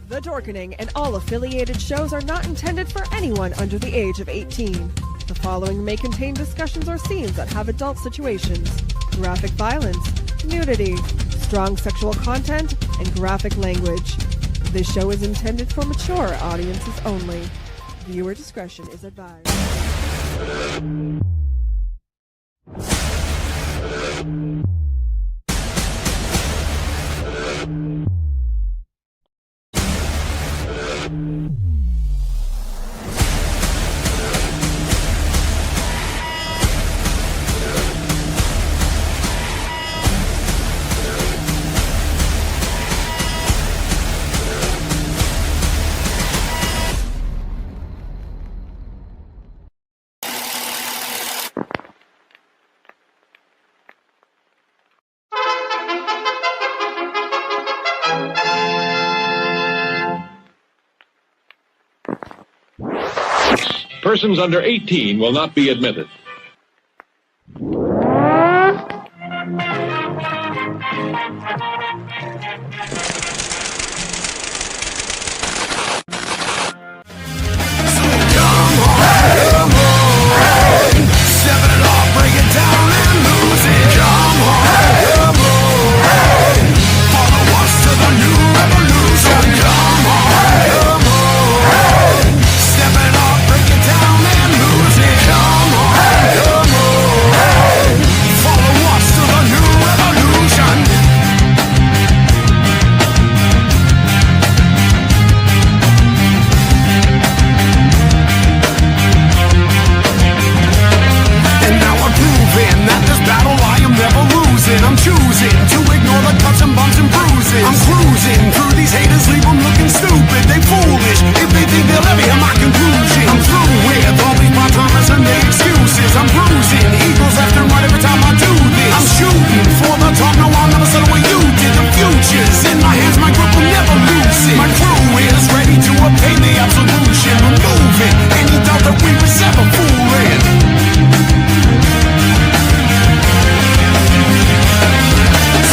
The Dorkening and all affiliated shows are not intended for anyone under the age of 18. The following may contain discussions or scenes that have adult situations, graphic violence, nudity, strong sexual content, and graphic language. This show is intended for mature audiences only. Viewer discretion is advised. Persons under 18 will not be admitted. I'm choosing to ignore the cuts and bumps and bruises. I'm cruising through these haters, leave them looking stupid. They foolish if they think they'll ever hear my conclusion. I'm through with all these part-timers and their excuses. I'm bruising eagles left and right every time I do this. I'm shooting for the top, no I'll never settle where you did. The future's in my hands, my grip will never lose it. My crew is ready to obtain the absolution, removing any doubt that we was ever fooling.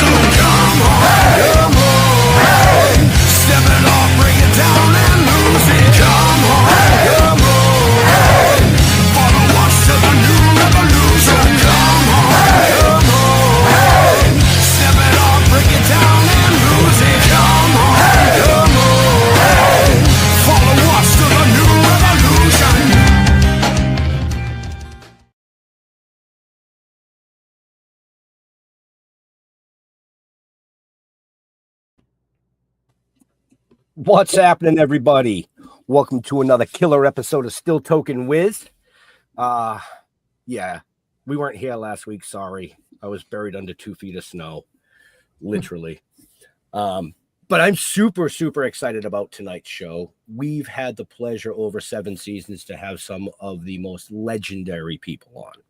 Come on, step it off, bring it down and lose it. Come on, follow us to the new revolution. Come on, step it off, bring it down and lose it. Come on, follow us to the new revolution. What's happening, everybody? Welcome to another killer episode of Still Toking Wiz. Yeah, we weren't here last week. Sorry. I was buried under 2 feet of snow, literally. But I'm super excited about tonight's show. We've had the pleasure over 7 seasons to have some of the most legendary people on.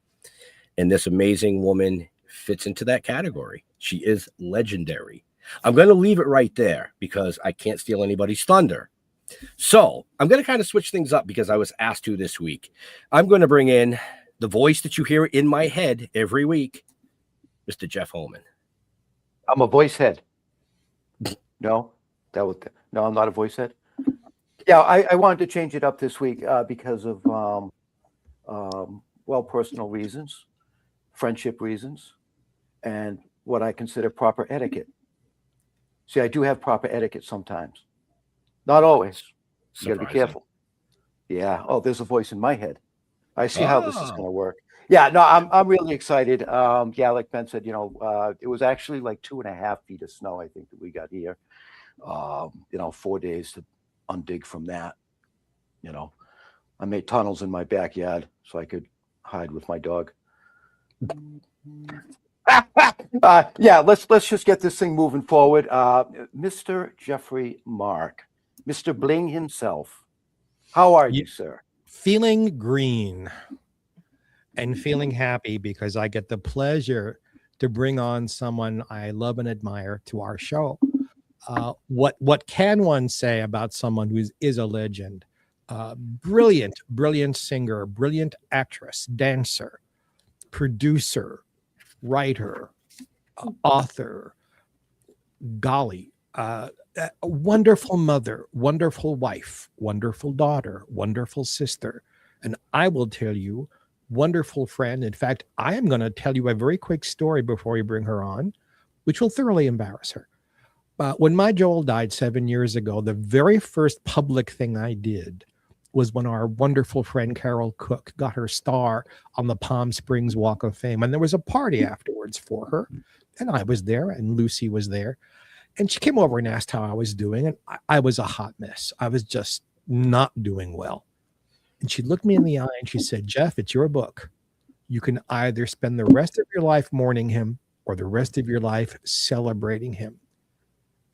And this amazing woman fits into that category. She is legendary. I'm going to leave it right there because I can't steal anybody's thunder. So I'm going to kind of switch things up because I was asked to this week. I'm going to bring in the voice that you hear in my head every week, Mr. Jeff Holman. I'm a voice head. No, no, I'm not a voice head. Yeah, I wanted to change it up this week because of, personal reasons, friendship reasons, and what I consider proper etiquette. See, I do have proper etiquette sometimes. Not always. You got to be careful. Yeah. Oh, there's a voice in my head. I see how this is going to work. Yeah. No, I'm really excited. Yeah, like Ben said, it was actually like 2.5 feet of snow, I think, that we got here. 4 days to undig from that. I made tunnels in my backyard so I could hide with my dog. Yeah, let's just get this thing moving forward. Mr. Jeffrey Mark, Mr. Bling himself. How are you, sir? Feeling green and feeling happy because I get the pleasure to bring on someone I love and admire to our show. What can one say about someone who is a legend? Brilliant singer, brilliant actress, dancer, producer, writer, author, golly, a wonderful mother, wonderful wife, wonderful daughter, wonderful sister. And I will tell you, wonderful friend. In fact, I am going to tell you a very quick story before we bring her on, which will thoroughly embarrass her. When my Joel died 7 years ago, the very first public thing I did was when our wonderful friend Carol Cook got her star on the Palm Springs Walk of Fame. And there was a party afterwards for her. And I was there and Lucie was there. And she came over and asked how I was doing. And I was a hot mess. I was just not doing well. And she looked me in the eye and she said, Jeff, it's your book. You can either spend the rest of your life mourning him or the rest of your life celebrating him.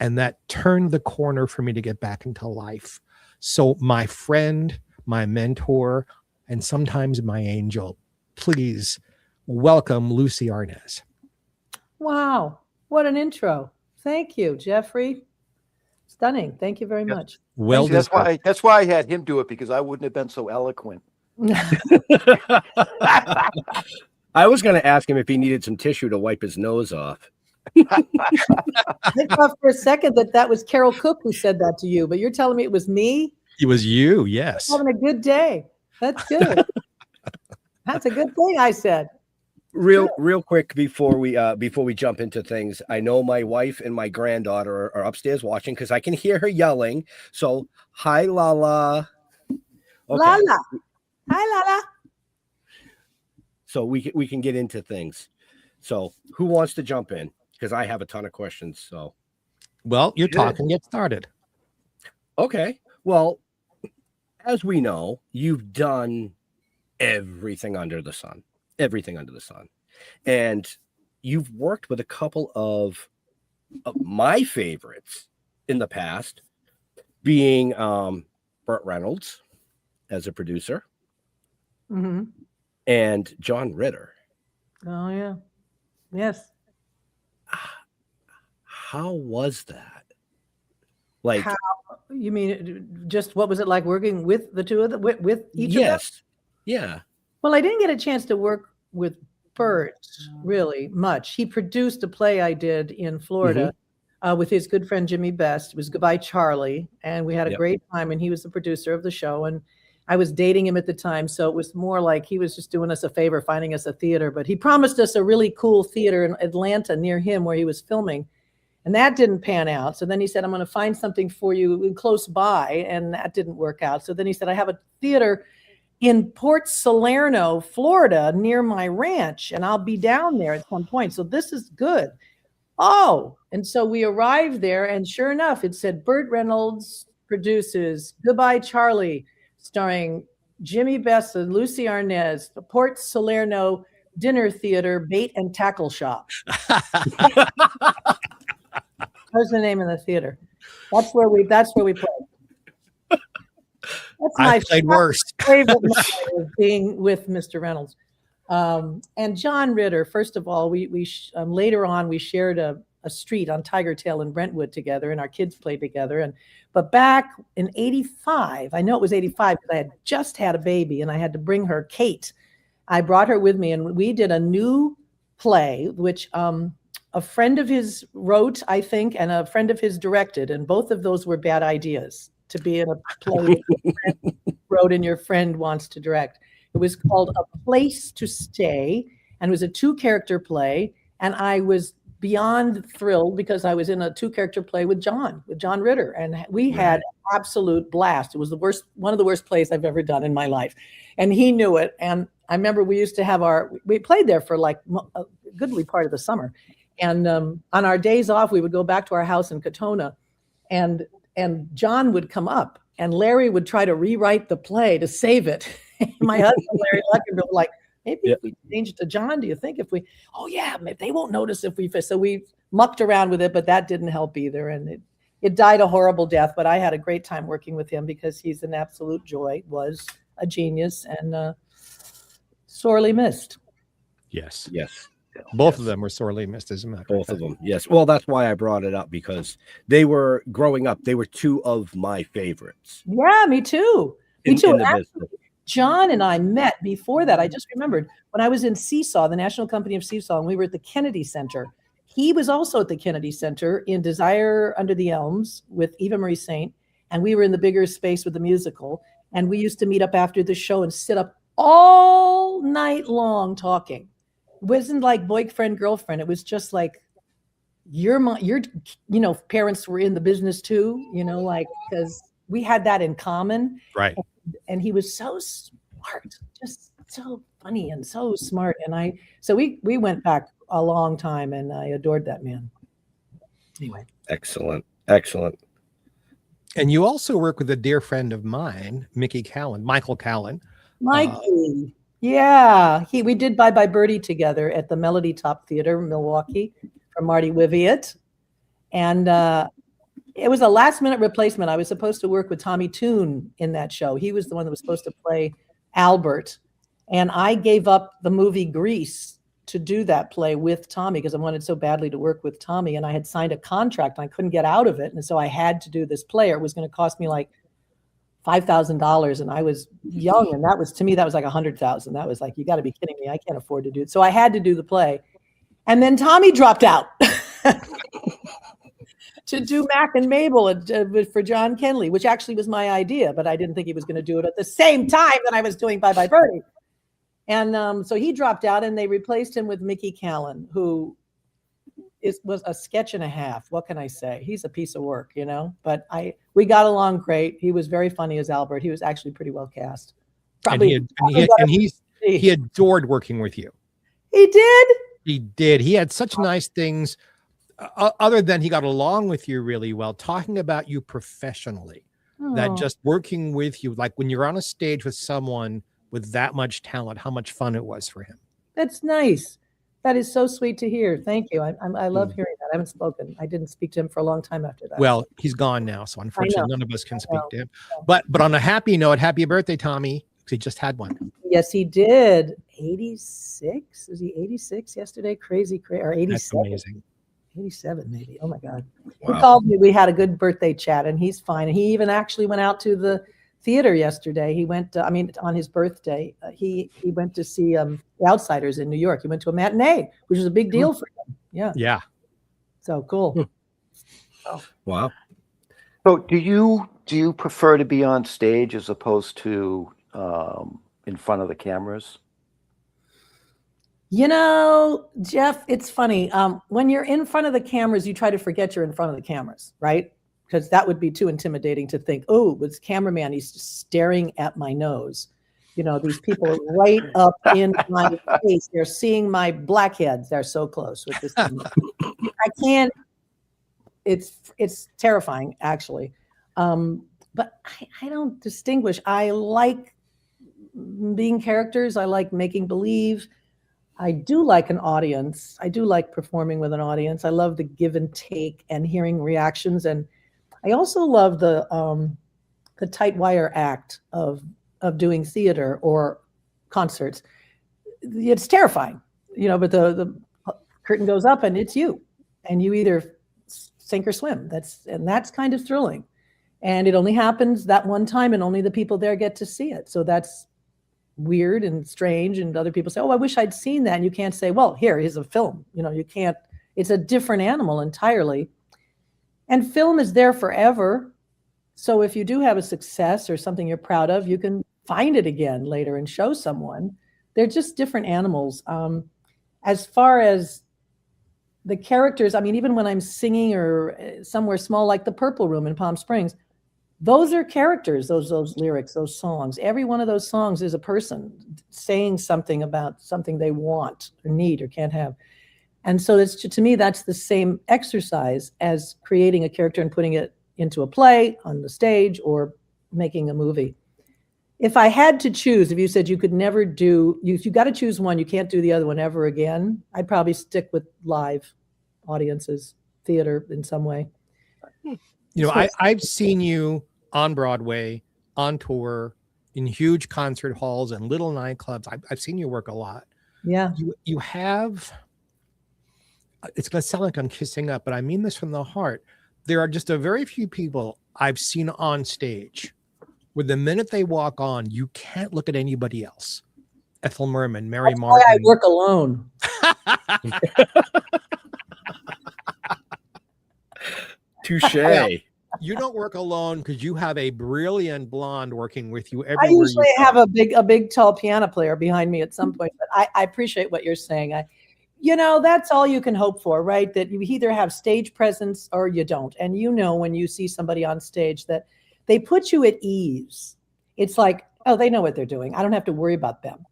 And that turned the corner for me to get back into life. So my friend, my mentor, and sometimes my angel, please welcome Lucie Arnaz. Wow. What an intro. Thank you, Jeffrey. Stunning. Thank you very much. Well, See, that's why I had him do it, because I wouldn't have been so eloquent. I was going to ask him if he needed some tissue to wipe his nose off. I thought for a second that was Carol Cook who said that to you, but you're telling me it was me? it was you, yes. Having a good day. That's good. That's a good thing, I said. Real quick before we jump into things, I know my wife and my granddaughter are upstairs watching because I can hear her yelling. So hi, Lala. Okay. Lala. Hi, Lala. So we can get into things. So who wants to jump in? Because I have a ton of questions. So, Well, you're talking. Get started. okay. Well, as we know, you've done everything under the sun. Everything under the sun. And you've worked with a couple of my favorites in the past, being Burt Reynolds as a producer Mm-hmm. and John Ritter. Oh, yeah. Yes. How was that? Like, How, you mean just what was it like working with the two of them, with each of them? yes. Yeah. Well, I didn't get a chance to work with Burt really much. He produced a play I did in Florida with his good friend Jimmy Best. It was Goodbye Charlie, and we had a Yep. great time, and he was the producer of the show, and I was dating him at the time, so it was more like he was just doing us a favor, finding us a theater, but he promised us a really cool theater in Atlanta near him where he was filming, and that didn't pan out. So then he said, I'm going to find something for you close by, and that didn't work out. So then he said, I have a theater in Port Salerno, Florida, near my ranch, and I'll be down there at some point. So this is good. Oh, and so we arrived there, and sure enough, it said Burt Reynolds produces Goodbye Charlie, starring Jimmy Best and Lucie Arnaz, the Port Salerno Dinner Theater Bait and Tackle Shop. That was the name of the theater. That's where we played. That's I played worse. favorite memory of being with Mr. Reynolds. And John Ritter, first of all, we later on, we shared a street on Tiger Tail in Brentwood together, and our kids played together. But back in 85, I know it was 85 because I had just had a baby and I had to bring her, Kate. I brought her with me, and we did a new play, which a friend of his wrote, I think, and a friend of his directed. And both of those were bad ideas to be in a play your friend wrote and your friend wants to direct. It was called A Place to Stay, and it was a 2-character play. And I was beyond thrilled because I was in a 2-character play with John Ritter, and we had absolute blast. It was one of the worst plays I've ever done in my life, and he knew it. And I remember we used to we played there for like a goodly part of the summer, and on our days off we would go back to our house in Katona, and John would come up, and Larry would try to rewrite the play to save it. My husband Larry Luckenbill was like, maybe if we change it to John, do you think if we, they won't notice if we, so we mucked around with it, but that didn't help either. And it died a horrible death, but I had a great time working with him because he's an absolute joy, was a genius, and sorely missed. Yes. Yes. Both of them were sorely missed, as a matter of Both fact. of them. Yes. Well, that's why I brought it up, because they were growing up. They were two of my favorites. Yeah, me too. Me too. In the Actually, business. John and I met before that. I just remembered when I was in Seesaw, the National Company of Seesaw, and we were at the Kennedy Center. he was also at the Kennedy Center in Desire Under the Elms with Eva Marie Saint, and we were in the bigger space with the musical. And we used to meet up after the show and sit up all night long talking. It wasn't like boyfriend, girlfriend. It was just like, your parents were in the business too, like, because we had that in common. Right. And he was so smart, just so funny and so smart. And so we went back a long time, and I adored that man. Anyway. Excellent. And you also work with a dear friend of mine, Michael Callan. Mikey. Yeah. We did Bye Bye Birdie together at the Melody Top Theater, Milwaukee, for Marty Wiviet. And it was a last minute replacement. I was supposed to work with Tommy Toon in that show. He was the one that was supposed to play Albert. And I gave up the movie Grease to do that play with Tommy because I wanted so badly to work with Tommy. And I had signed a contract and I couldn't get out of it. And so I had to do this play. It was going to cost me like $5,000. And I was young. And that was, to me, that was like $100,000. That was like, you got to be kidding me. I can't afford to do it. So I had to do the play. And then Tommy dropped out to do Mac and Mabel for John Kenley, which actually was my idea, but I didn't think he was going to do it at the same time that I was doing Bye Bye Birdie. And so he dropped out, and they replaced him with Mickey Callan, who was a sketch and a half. What can I say? He's a piece of work, But we got along great. He was very funny as Albert. He was actually pretty well cast. Probably, he adored working with you. He did. He did. He had such nice things. Other than he got along with you really well, talking about you professionally. That just working with you, like when you're on a stage with someone with that much talent, how much fun it was for him. That's nice. That is so sweet to hear. Thank you. I love hearing that. I haven't spoken. I didn't speak to him for a long time after that. Well, he's gone now, so unfortunately none of us can speak to him. But on a happy note, happy birthday, Tommy. He just had one. Yes, he did. 86? Is he 86 yesterday? Crazy. Or 87? That's amazing. 87 maybe. Oh my God. Wow. He called me. We had a good birthday chat, and he's fine. And he even actually went out to the theater yesterday. He went, on his birthday, he went to see The Outsiders in New York. He went to a matinee, which was a big deal for him. Yeah. Yeah. So cool. Wow. So do you prefer to be on stage as opposed to in front of the cameras? Jeff, it's funny. When you're in front of the cameras, you try to forget you're in front of the cameras, right? Because that would be too intimidating to think, oh, this cameraman, he's just staring at my nose. These people are right up in my face. They're seeing my blackheads. They're so close with this thing. I can't. It's terrifying, actually. But I don't distinguish. I like being characters. I like making believe. I do like an audience. I do like performing with an audience. I love the give and take and hearing reactions. And I also love the tight wire act of doing theater or concerts. It's terrifying, but the curtain goes up and it's you, and you either sink or swim. That's kind of thrilling. And it only happens that one time, and only the people there get to see it. So that's weird and strange. And other people say, oh, I wish I'd seen that. And you can't say, well, here is a film. You can't. It's a different animal entirely. And film is there forever. So if you do have a success or something you're proud of, you can find it again later and show someone. They're just different animals. As far as the characters, even when I'm singing or somewhere small, like the Purple Room in Palm Springs, those are characters, those lyrics, those songs. Every one of those songs is a person saying something about something they want or need or can't have. And so to me, that's the same exercise as creating a character and putting it into a play on the stage or making a movie. If I had to choose, if you said you could never do, you got to choose one, you can't do the other one ever again, I'd probably stick with live audiences, theater in some way. I've seen you on Broadway, on tour, in huge concert halls and little nightclubs. I've seen you work a lot. Yeah. You have, it's going to sound like I'm kissing up, but I mean this from the heart. There are just a very few people I've seen on stage where the minute they walk on, you can't look at anybody else. Ethel Merman, Mary That's Martin. why I work alone. Touche. You don't work alone because you have a brilliant blonde working with you I everywhere. usually have a big, tall piano player behind me at some point, but I appreciate what you're saying. That's all you can hope for, right? That you either have stage presence or you don't. And when you see somebody on stage that they put you at ease, it's like, oh, they know what they're doing. I don't have to worry about them.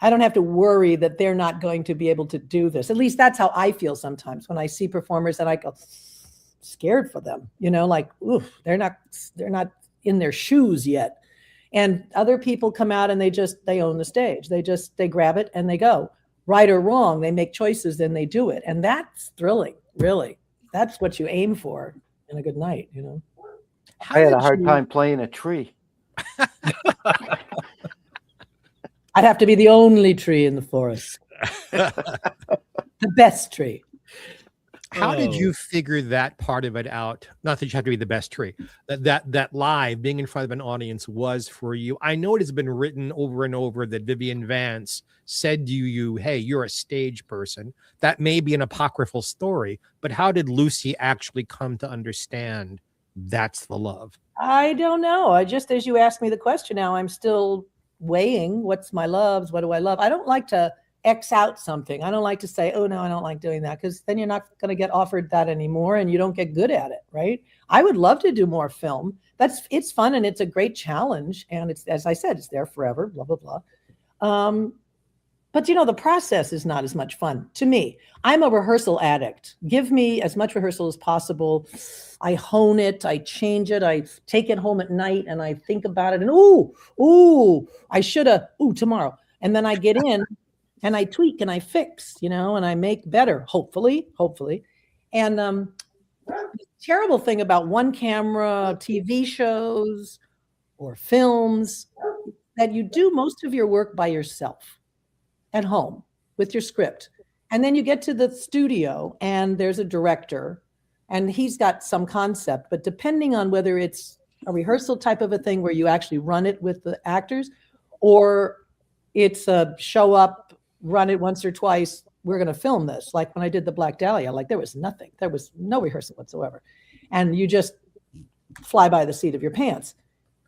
I don't have to worry that they're not going to be able to do this. At least that's how I feel sometimes when I see performers and I go scared for them, like, oof, they're not in their shoes yet. And other people come out and they own the stage. They grab it and they go. Right or wrong, they make choices and they do it. And that's thrilling, really. That's what you aim for in a good night, I had a hard time playing a tree. I'd have to be the only tree in the forest. The best tree. How did you figure that part of it out? Not that you have to be the best tree. That live, being in front of an audience was for you. I know it has been written over and over that Vivian Vance said to you, hey, you're a stage person. That may be an apocryphal story, but how did Lucie actually come to understand that's the love? I don't know. As you asked me the question now, I'm still weighing what's my loves, what do I love? I don't like to X out something. I don't like to say, oh no, I don't like doing that, because then you're not going to get offered that anymore and you don't get good at it, right? I would love to do more film. It's fun and it's a great challenge. And it's, as I said, it's there forever, blah, blah, blah. But the process is not as much fun to me. I'm a rehearsal addict. Give me as much rehearsal as possible. I hone it, I change it, I take it home at night and I think about it and I should have, tomorrow. And then I get in and I tweak and I fix, and I make better, hopefully. And the terrible thing about one camera TV shows or films, that you do most of your work by yourself at home with your script. And then you get to the studio and there's a director and he's got some concept, but depending on whether it's a rehearsal type of a thing where you actually run it with the actors, or it's a show up, run it once or twice, we're going to film this. Like when I did the Black Dahlia, like there was nothing, there was no rehearsal whatsoever. And you just fly by the seat of your pants.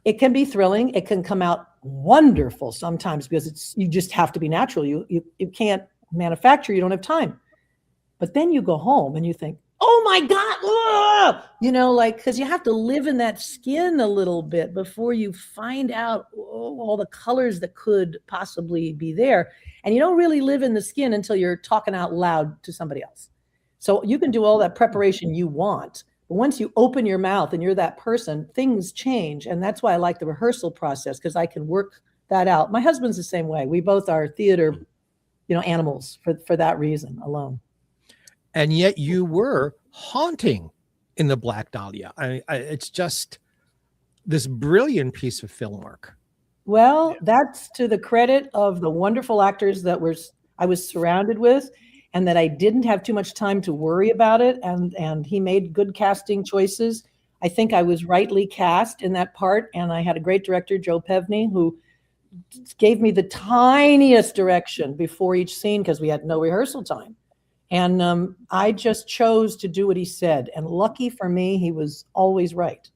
It can be thrilling. It can come out wonderful sometimes because you just have to be natural. You can't manufacture, you don't have time. But then you go home and you think, oh my God, because you have to live in that skin a little bit before you find out all the colors that could possibly be there. And you don't really live in the skin until you're talking out loud to somebody else. So you can do all that preparation you want, but once you open your mouth and you're that person, things change. And that's why I like the rehearsal process, because I can work that out. My husband's the same way. We both are theater, animals for that reason alone. And yet you were haunting in the Black Dahlia. It's just this brilliant piece of film work. Well, that's to the credit of the wonderful actors that I was surrounded with, and that I didn't have too much time to worry about it. And he made good casting choices. I think I was rightly cast in that part. And I had a great director, Joe Pevney, who gave me the tiniest direction before each scene because we had no rehearsal time. And I just chose to do what he said. And lucky for me, he was always right.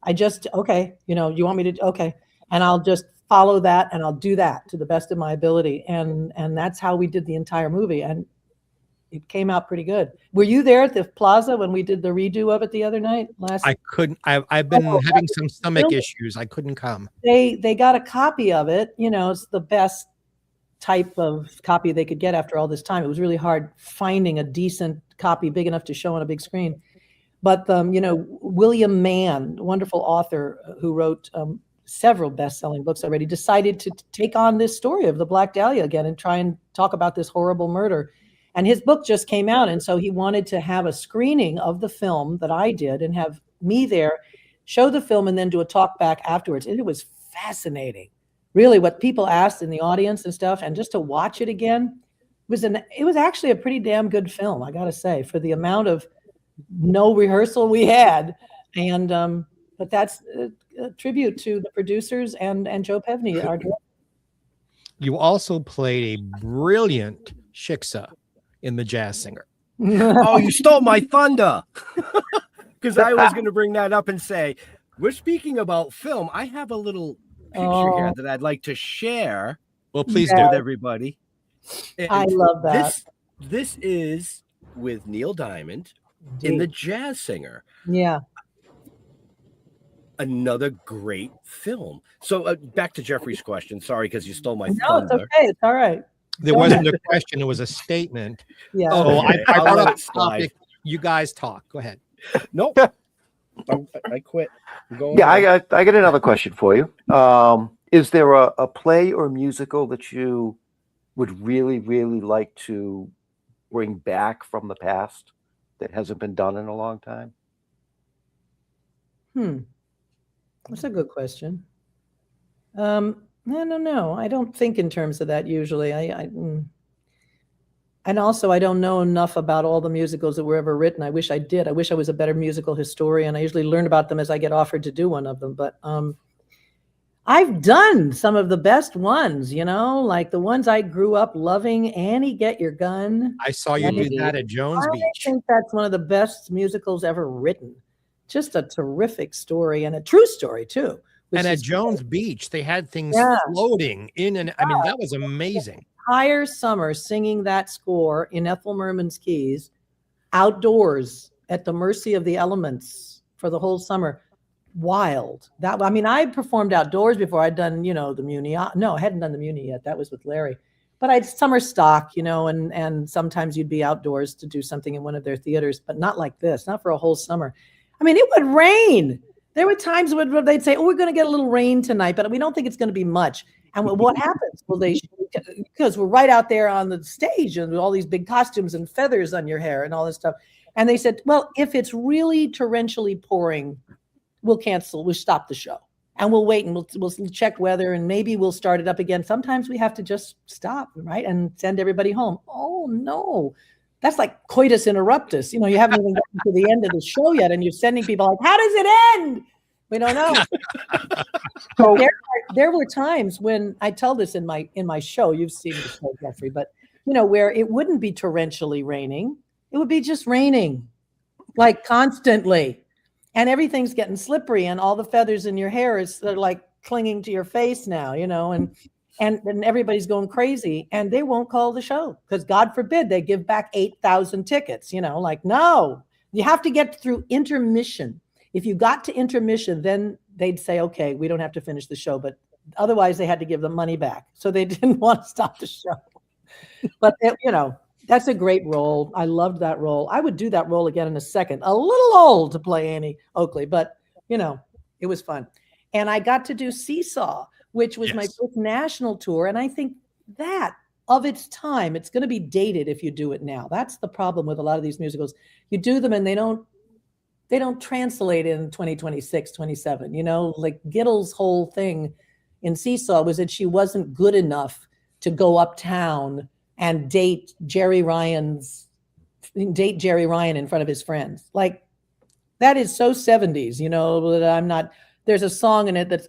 I just, okay, you want me to, okay. And I'll just follow that and I'll do that to the best of my ability. And that's how we did the entire movie. And it came out pretty good. Were you there at the Plaza when we did the redo of it the other night? I couldn't. I've been having some stomach issues. I couldn't come. They got a copy of it. It's the best type of copy they could get after all this time. It was really hard finding a decent copy big enough to show on a big screen. But William Mann, wonderful author who wrote several best-selling books already, decided to take on this story of the Black Dahlia again and try and talk about this horrible murder. And his book just came out, and so he wanted to have a screening of the film that I did and have me there, show the film, and then do a talk back afterwards. And it was fascinating, really, what people asked in the audience and stuff. And just to watch it again, it was actually a pretty damn good film, I got to say, for the amount of no rehearsal we had. And but that's a tribute to the producers and Joe Pevney, our director. You also played a brilliant Shiksa in The Jazz Singer. Oh, you stole my thunder. because I was going to bring that up and say, we're speaking about film. I have a little picture here that I'd like to share. Well, please with do. everybody. And I love that. This is with Neil Diamond in The Jazz Singer. Yeah. Another great film. So back to Jeffrey's question. Sorry, because you stole my No, thunder. it's okay. It's all right. There wasn't a question. It was a statement. Yeah. So Okay, I I'll brought let up it the slide. topic. You guys talk. Go ahead. Nope. I quit. I'm going Yeah, on. I got another question for you. Is there a play or musical that you would really, really like to bring back from the past that hasn't been done in a long time? That's a good question. I don't know. I don't think in terms of that usually. And also, I don't know enough about all the musicals that were ever written. I wish I did. I wish I was a better musical historian. I usually learn about them as I get offered to do one of them. But I've done some of the best ones, like the ones I grew up loving. Annie, Get Your Gun. I saw you do that at Jones I Beach. think that's one of the best musicals ever written. Just a terrific story and a true story, too. And at Jones Beach, they had things floating in. And I mean, that was amazing. Entire summer singing that score in Ethel Merman's Keys, outdoors at the mercy of the elements for the whole summer. Wild. I performed outdoors before. I'd done, the Muni. No, I hadn't done the Muni yet. That was with Larry. But I'd summer stock, and sometimes you'd be outdoors to do something in one of their theaters, but not like this, not for a whole summer. It would rain. There were times when they'd say, we're going to get a little rain tonight, but we don't think it's going to be much. And what happens? Well, because we're right out there on the stage and all these big costumes and feathers on your hair and all this stuff. And they said, well, if it's really torrentially pouring, we'll cancel. We'll stop the show and we'll wait and we'll check weather and maybe we'll start it up again. Sometimes we have to just stop, right? And send everybody home. Oh, no. That's like coitus interruptus. You haven't even gotten to the end of the show yet. And you're sending people like, how does it end? We don't know. So there were times when I tell this in my show, you've seen the show, Jeffrey, but where it wouldn't be torrentially raining. It would be just raining like constantly. And everything's getting slippery and all the feathers in your hair they're like clinging to your face now, and everybody's going crazy and they won't call the show because God forbid they give back 8,000 tickets, no, you have to get through intermission. If you got to intermission, then they'd say, okay, we don't have to finish the show, but otherwise they had to give the money back. So they didn't want to stop the show. But, that's a great role. I loved that role. I would do that role again in a second. A little old to play Annie Oakley, but, it was fun. And I got to do Seesaw, which was my first national tour. And I think that of its time, it's going to be dated if you do it now. That's the problem with a lot of these musicals. You do them and they don't translate in 2026, 27, like Gittle's whole thing in Seesaw was that she wasn't good enough to go uptown and date Jerry Ryan in front of his friends. Like that is so 70s, that I'm not, there's a song in it that's,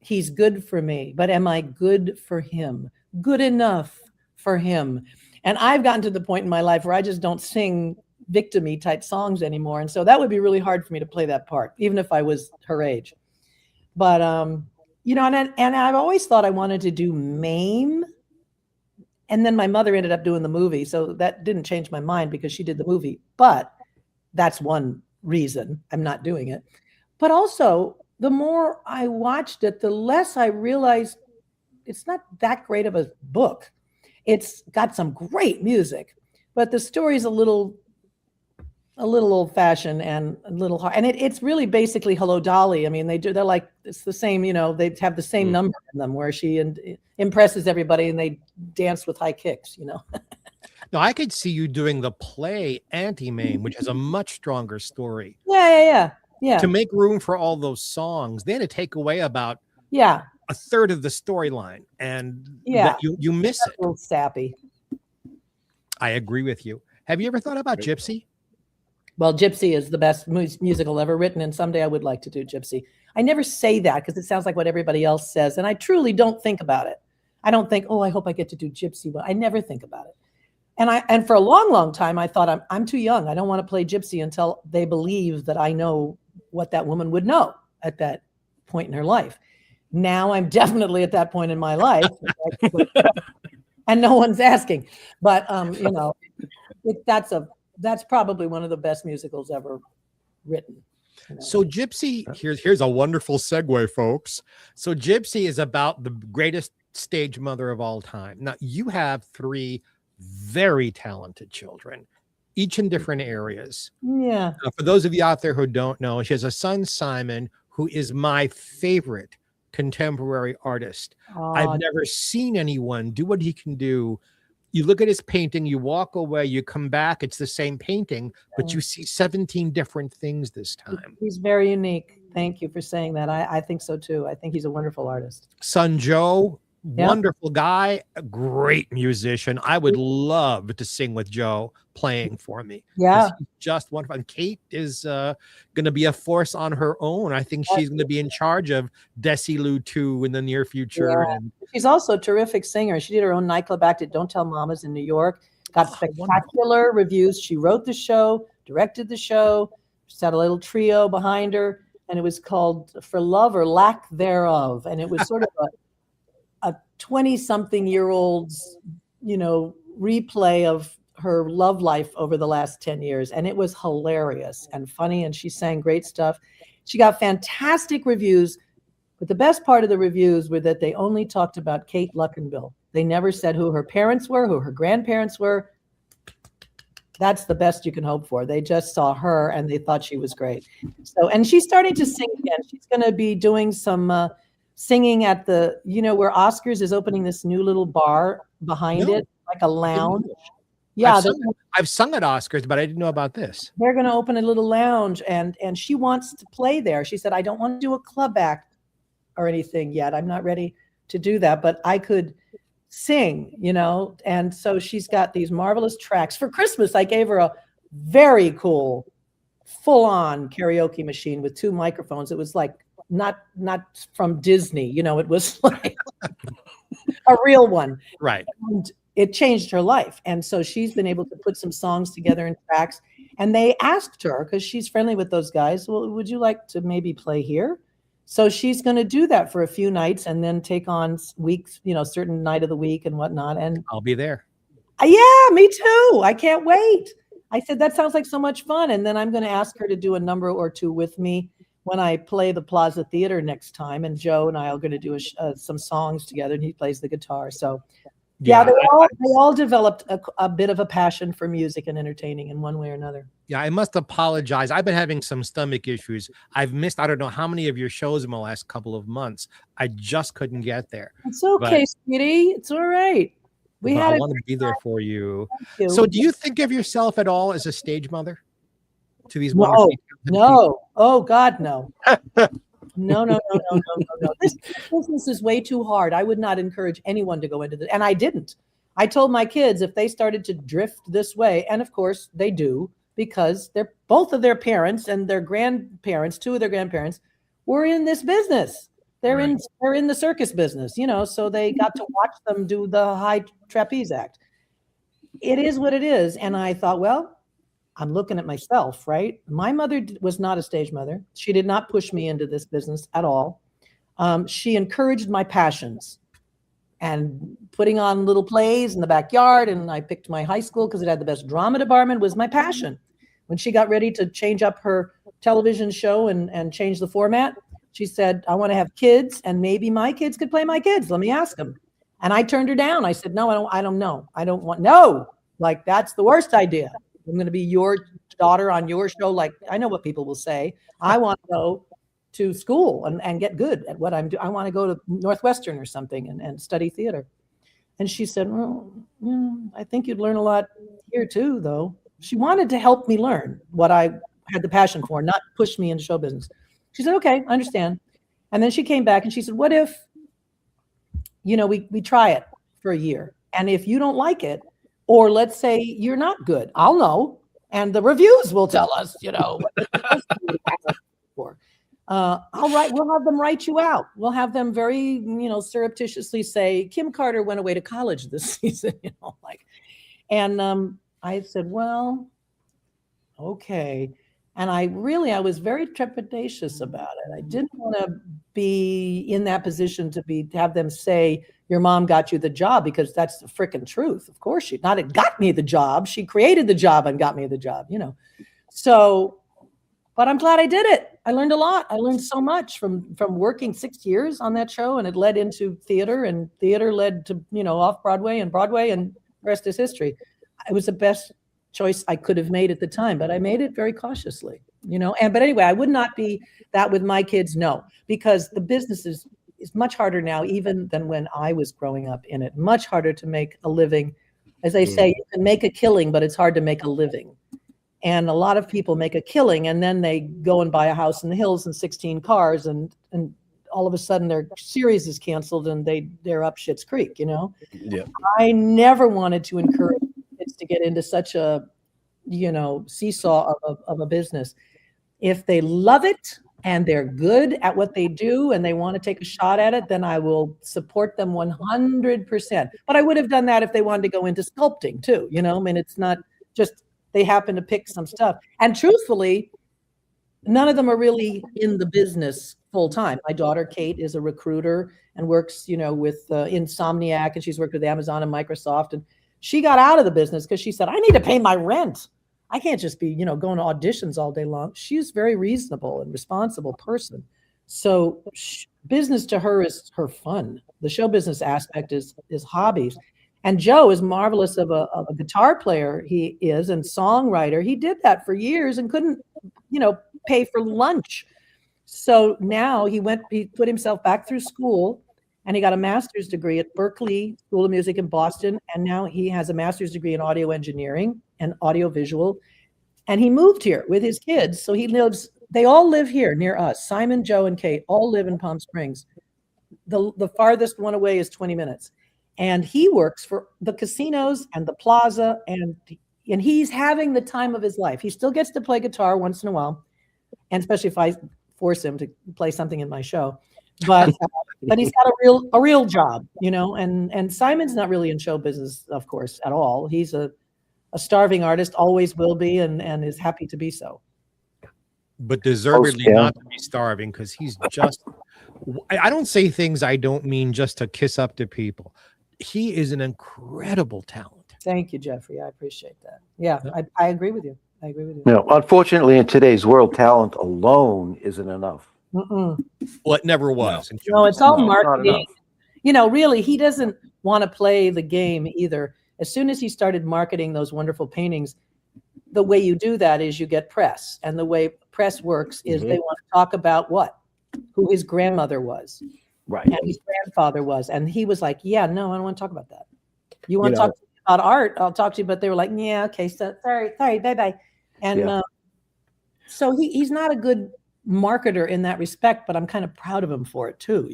he's good for me, but am I good for him? Good enough for him. And I've gotten to the point in my life where I just don't sing victim-y type songs anymore. And so that would be really hard for me to play that part, even if I was her age. But, and I've always thought I wanted to do Mame. And then my mother ended up doing the movie. So that didn't change my mind because she did the movie. But that's one reason I'm not doing it. But also, the more I watched it, the less I realized it's not that great of a book. It's got some great music, but the story's a little old fashioned and a little hard. And it's really basically Hello Dolly. I mean, they're like, it's the same, they have the same number in them where she impresses everybody and they dance with high kicks, Now I could see you doing the play Anti-Mame, which has a much stronger story. Yeah. To make room for all those songs, they had to take away about a third of the storyline, and you miss it. A little sappy. I agree with you. Have you ever thought about Gypsy? Well, Gypsy is the best musical ever written, and someday I would like to do Gypsy. I never say that because it sounds like what everybody else says, and I truly don't think about it. I don't think, oh, I hope I get to do Gypsy. But I never think about it. And for a long, long time, I thought I'm too young. I don't want to play gypsy until they believe that I know what that woman would know at that point in her life. Now I'm definitely at that point in my life, and no one's asking. But you know, that's probably one of the best musicals ever written. You know? So Gypsy, here's a wonderful segue, folks. So Gypsy is about the greatest stage mother of all time. Now you have 3 very talented children, each in different areas. Yeah. For those of you out there who don't know, she has a son, Simon, who is my favorite contemporary artist. I've never seen anyone do what he can do. You look at his painting, you walk away, you come back, it's the same painting, but you see 17 different things this time. He's very unique. Thank you for saying that. I think so too. I think he's a wonderful artist. Son Joe, wonderful guy, a great musician. I would love to sing with Joe playing for me. Yeah. Just wonderful. And Kate is going to be a force on her own. I think she's going to be in charge of Desi 2 in the near future. Yeah. And she's also a terrific singer. She did her own nightclub act at Don't Tell Mamas in New York. Got spectacular reviews. She wrote the show, directed the show. She had a little trio behind her, and it was called For Love or Lack Thereof. And it was sort of a 20-something-year-old's, you know, replay of her love life over the last 10 years. And it was hilarious and funny, and she sang great stuff. She got fantastic reviews, but the best part of the reviews were that they only talked about Kate Luckenbill. They never said who her parents were, who her grandparents were. That's the best you can hope for. They just saw her and they thought she was great. So, and she's starting to sing again. She's going to be doing some singing at the, you know, where Oscars is opening this new little bar behind it, like a lounge. Yeah, I've sung at Oscars, but I didn't know about this. They're going to open a little lounge, and she wants to play there. She said, I don't want to do a club act or anything yet. I'm not ready to do that, but I could sing, you know. And so she's got these marvelous tracks. For Christmas, I gave her a very cool, full-on karaoke machine with 2 microphones. It was like not from Disney, you know. It was like a real one, right? And it changed her life. And so she's been able to put some songs together in tracks. And they asked her, because she's friendly with those guys, well, would you like to maybe play here? So she's going to do that for a few nights and then take on weeks, you know, certain night of the week and whatnot. And I'll be there. Yeah, me too. I can't wait. I said, that sounds like so much fun. And then I'm going to ask her to do a number or 2 with me when I play the Plaza Theater next time. And Joe and I are going to do some songs together, and he plays the guitar. So yeah, they all developed a bit of a passion for music and entertaining in one way or another. Yeah, I must apologize. I've been having some stomach issues. I've missed, I don't know how many of your shows in the last couple of months. I just couldn't get there. It's okay, sweetie. It's all right. I want to be there for you. So do you think of yourself at all as a stage mother to these wonderful No. Oh, God, no. No. This business is way too hard. I would not encourage anyone to go into this. And I didn't. I told my kids if they started to drift this way, and of course they do, because they're both of their parents and their grandparents, 2 of their grandparents, were in this business. They're in the circus business, you know, so they got to watch them do the high trapeze act. It is what it is. And I thought, well, I'm looking at myself, right? My mother was not a stage mother. She did not push me into this business at all. She encouraged my passions and putting on little plays in the backyard. And I picked my high school because it had the best drama department, was my passion. When she got ready to change up her television show and change the format, she said, I want to have kids, and maybe my kids could play my kids. Let me ask them. And I turned her down. I said, no, I don't know. I don't want, no, like that's the worst idea. I'm going to be your daughter on your show. Like, I know what people will say. I want to go to school and get good at what I'm doing. I want to go to Northwestern or something and study theater. And she said, well, I think you'd learn a lot here too, though. She wanted to help me learn what I had the passion for, not push me into show business. She said, okay, I understand. And then she came back and she said, what if, you know, we try it for a year. And if you don't like it, or let's say you're not good, I'll know. And the reviews will tell us, you know, we'll have them write you out. We'll have them very, you know, surreptitiously say, Kim Carter went away to college this season, you know, like, And I said, well, okay. And I was very trepidatious about it. I didn't want to be in that position to have them say, your mom got you the job, because that's the freaking truth. Of course it got me the job. She created the job and got me the job, So, but I'm glad I did it. I learned a lot. I learned so much from working 6 years on that show, and it led into theater, and theater led to, off Broadway, and the rest is history. It was the best choice I could have made at the time, but I made it very cautiously, but anyway, I would not be that with my kids. No, because the business is much harder now, even than when I was growing up in it. Much harder to make a living. As they say, you can make a killing, but it's hard to make a living. And a lot of people make a killing, and then they go and buy a house in the hills and 16 cars, and all of a sudden their series is canceled and they're up Schitt's Creek, Yeah. I never wanted to encourage kids to get into such a, seesaw of a business. If they love it and they're good at what they do and they want to take a shot at it, then I will support them 100%. But I would have done that if they wanted to go into sculpting too, it's not just they happen to pick some stuff. And truthfully, none of them are really in the business full time. My daughter, Kate, is a recruiter and works, with Insomniac, and she's worked with Amazon and Microsoft. And she got out of the business because she said, I need to pay my rent. I can't just be, going to auditions all day long. She's a very reasonable and responsible person. So business to her is her fun. The show business aspect is hobbies. And Joe is marvelous of a guitar player. He is, and songwriter. He did that for years and couldn't, pay for lunch. So now he put himself back through school, and he got a master's degree at Berklee School of Music in Boston. And now he has a master's degree in audio engineering and audiovisual. And he moved here with his kids. So they all live here near us. Simon, Joe, and Kate all live in Palm Springs. The farthest one away is 20 minutes. And he works for the casinos and the plaza, and he's having the time of his life. He still gets to play guitar once in a while, and especially if I force him to play something in my show. But he's got a real job, and Simon's not really in show business, of course, at all. He's a starving artist, always will be, and is happy to be so. But deservedly not to be starving, because he's just, I don't say things I don't mean just to kiss up to people. He is an incredible talent. Thank you, Jeffrey. I appreciate that. Yeah, I agree with you. Unfortunately, in today's world, talent alone isn't enough. Mm-mm. Well, it never was. No, it's all marketing. Really, he doesn't want to play the game either. As soon as he started marketing those wonderful paintings, the way you do that is you get press. And the way press works is they want to talk about who his grandmother was. Right. And his grandfather was. And he was like, yeah, no, I don't want to talk about that. You want to talk about art? I'll talk to you. But they were like, yeah, okay, so sorry, bye-bye. And so he's not a good marketer in that respect, but I'm kind of proud of him for it too.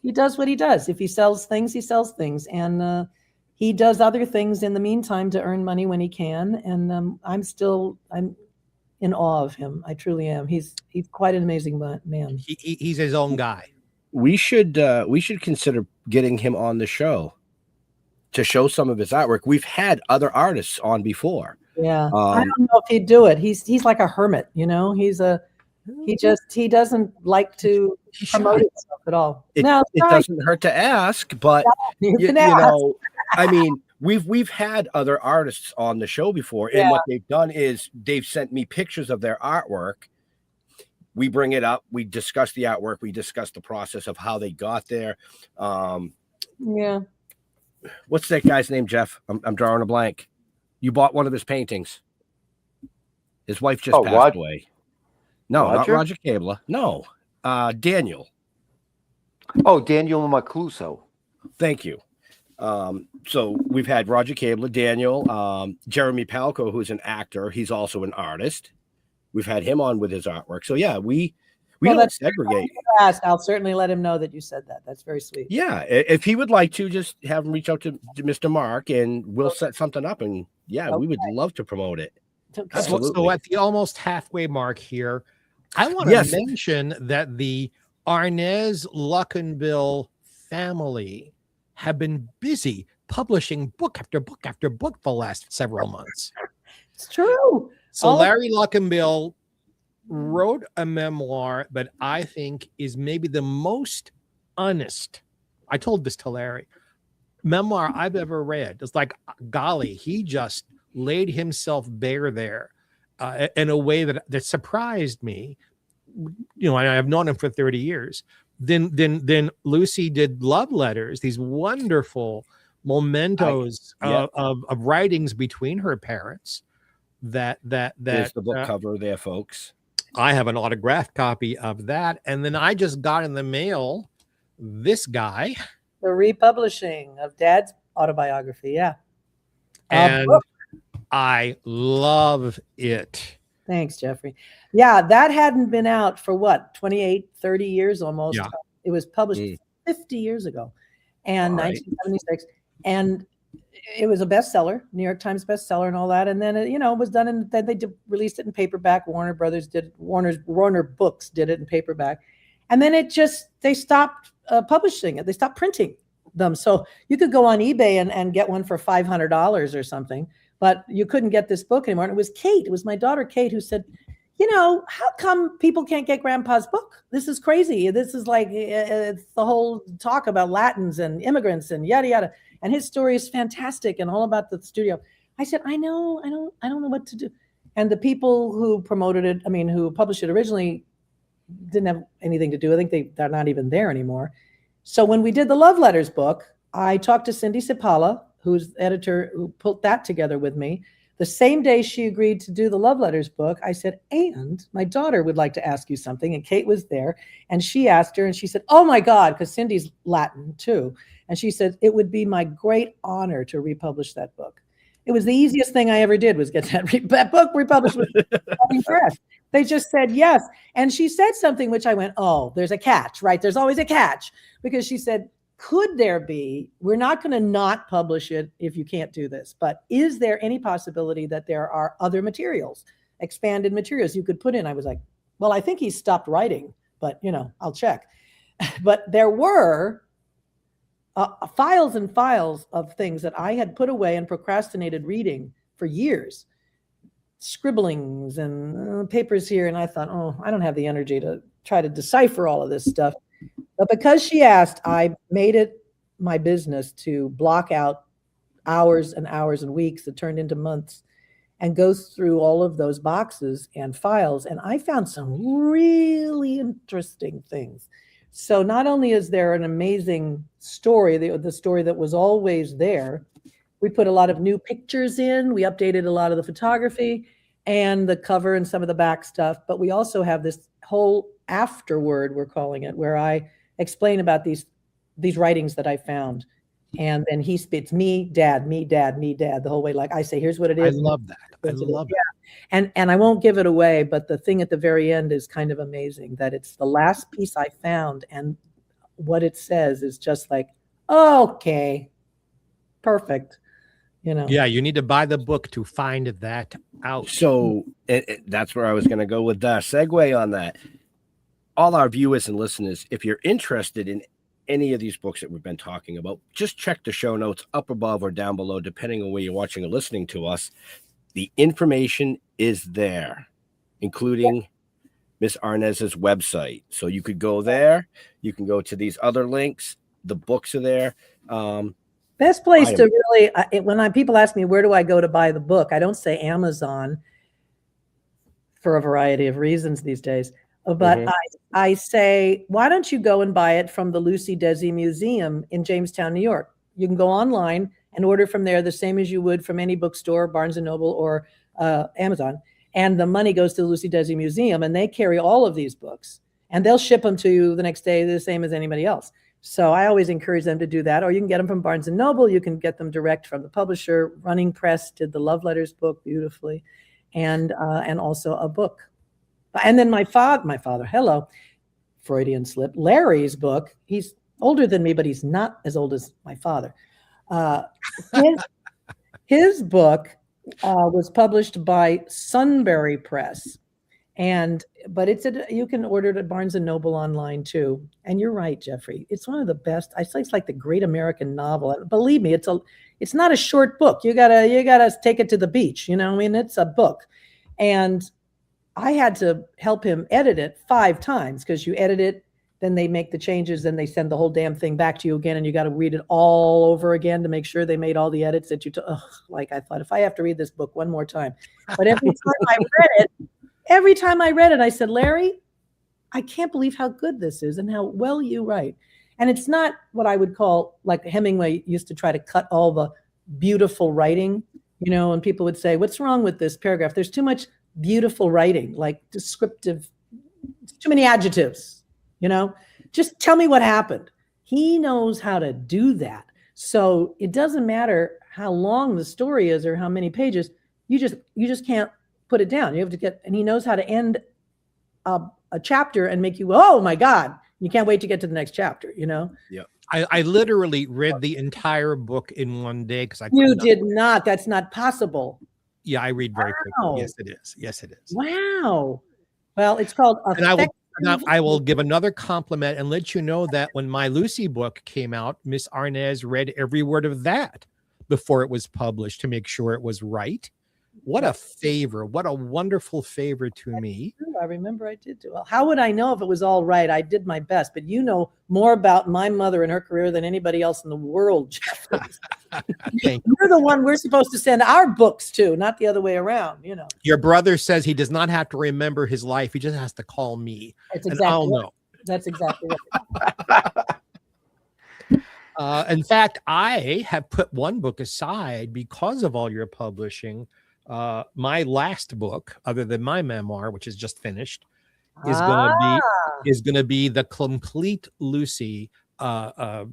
He does what he does. If he sells things, he sells things. And he does other things in the meantime to earn money when he can. And I'm in awe of him. I truly am. He's quite an amazing man. He's his own guy. We should consider getting him on the show to show some of his artwork. We've had other artists on before. Yeah, I don't know if he'd do it. He's like a hermit, He doesn't like to promote himself at all. It doesn't hurt to ask, but I mean, we've had other artists on the show before, and what they've done is they've sent me pictures of their artwork. We bring it up, we discuss the artwork, we discuss the process of how they got there. What's that guy's name, Jeff? I'm drawing a blank. You bought one of his paintings. His wife just passed away. No, Roger? not Roger Cabler. No, Daniel. Oh, Daniel Macluso. Thank you. So we've had Roger Cabler, Daniel, Jeremy Palco, who's an actor. He's also an artist. We've had him on with his artwork. So yeah, we don't segregate. I'll certainly let him know that you said that. That's very sweet. Yeah, if he would like to, just have him reach out to Mr. Mark, and we'll set something up. And we would love to promote it. Absolutely. So at the almost halfway mark here, I want to mention that the Arnaz Luckenbill family have been busy publishing book after book after book for the last several months. It's true. So Larry Luckenbill wrote a memoir that I think is maybe the most honest. I told this to Larry. Memoir I've ever read. It's like, golly, he just laid himself bare there in a way that surprised me. You know, I've known him for 30 years. Then Lucie did love letters, these wonderful mementos of writings between her parents. There's the book cover there, folks. I have an autographed copy of that, and then I just got in the mail this guy, the republishing of Dad's autobiography. Yeah, and I love it. Thanks, Jeffrey. Yeah, that hadn't been out for what, 28, 30 years almost. Yeah. It was published 50 years ago, and 1976. And it was a bestseller, New York Times bestseller and all that. And then, it was done, and then they released it in paperback. Warner Books did it in paperback. And then they stopped publishing it. They stopped printing them. So you could go on eBay and get one for $500 or something, but you couldn't get this book anymore. And it was Kate. It was my daughter, Kate, who said, how come people can't get Grandpa's book? This is crazy. This is like, it's the whole talk about Latins and immigrants and yada, yada. And his story is fantastic and all about the studio. I said, I don't know what to do. And the people who promoted it, who published it originally, didn't have anything to do. I think they're not even there anymore. So when we did the Love Letters book, I talked to Cindy Cipala, who's the editor, who put that together with me. The same day she agreed to do the Love Letters book, I said, and my daughter would like to ask you something. And Kate was there, and she asked her, and she said, oh my God, because Cindy's Latin too. And she said, it would be my great honor to republish that book. It was the easiest thing I ever did, was get that book republished with Toking Press. They just said yes. And she said something which I went, oh, there's a catch, right? There's always a catch. Because she said, could there be, we're not going to not publish it if you can't do this, but is there any possibility that there are other materials, expanded materials you could put in? I was like, well, I think he stopped writing, but I'll check. But there were files and files of things that I had put away and procrastinated reading for years, scribblings and papers here. And I thought, oh, I don't have the energy to try to decipher all of this stuff. But because she asked, I made it my business to block out hours and hours and weeks that turned into months and go through all of those boxes and files. And I found some really interesting things. So not only is there an amazing story, the story that was always there, we put a lot of new pictures in, we updated a lot of the photography and the cover and some of the back stuff, but we also have this whole afterword, we're calling it, where I explain about these writings that I found. And then he spits me, dad, the whole way. Like I say, here's what it is. I love that. I love it. And I won't give it away, but the thing at the very end is kind of amazing, that it's the last piece I found, and what it says is just like, okay, perfect. Yeah, you need to buy the book to find that out. So that's where I was going to go with the segue on that. All our viewers and listeners, if you're interested in any of these books that we've been talking about, just check the show notes up above or down below, depending on where you're watching or listening to us. The information is there, including Miss Arnaz's website. So you could go there. You can go to these other links. The books are there. Best place to really, when people ask me, where do I go to buy the book? I don't say Amazon for a variety of reasons these days. But I say, why don't you go and buy it from the Lucie Désirée Museum in Jamestown, New York? You can go online and order from there the same as you would from any bookstore, Barnes & Noble or Amazon. And the money goes to the Lucie Désirée Museum, and they carry all of these books. And they'll ship them to you the next day the same as anybody else. So I always encourage them to do that. Or you can get them from Barnes & Noble. You can get them direct from the publisher. Running Press did the Love Letters book beautifully. And also a book. And then my father, hello, Freudian slip, Larry's book, he's older than me, but he's not as old as my father. His book was published by Sunbury Press. But you can order it at Barnes and Noble online too. And you're right, Jeffrey. It's one of the best. I say it's like the great American novel. And believe me, it's not a short book. You gotta take it to the beach. You know, I mean, it's a book. And I had to help him edit it 5 times because you edit it, then they make the changes, then they send the whole damn thing back to you again, and you got to read it all over again to make sure they made all the edits that you took. Like I thought, if I have to read this book one more time. But every time I read it, I said, Larry, I can't believe how good this is and how well you write. And it's not what I would call, like Hemingway used to try to cut all the beautiful writing, you know, and people would say, what's wrong with this paragraph? There's too much beautiful writing, like descriptive, too many adjectives, you know, just tell me what happened. He knows how to do that. So it doesn't matter how long the story is or how many pages, you just can't put it down. You have to get, and he knows how to end a chapter and make you, oh my God, you can't wait to get to the next chapter, you know? Yeah. I literally read the entire book in one day because You did not. That's not possible. Yeah, I read very Wow. quickly. Yes, it is. Yes, it is. Wow. Well, it's called And I will give another compliment and let you know that when my Lucie book came out, Miss Arnaz read every word of that before it was published to make sure it was right. What a favor. What a wonderful favor to me. I remember I did do well. How would I know if it was all right? I did my best, but you know more about my mother and her career than anybody else in the world, Jeffrey. You're the one we're supposed to send our books to, not the other way around, you know. Your brother says he does not have to remember his life. He just has to call me. That's and exactly I'll right. know. That's exactly right. In fact, I have put one book aside because of all your publishing. My last book, other than my memoir, which is just finished, is gonna be the complete Lucie, a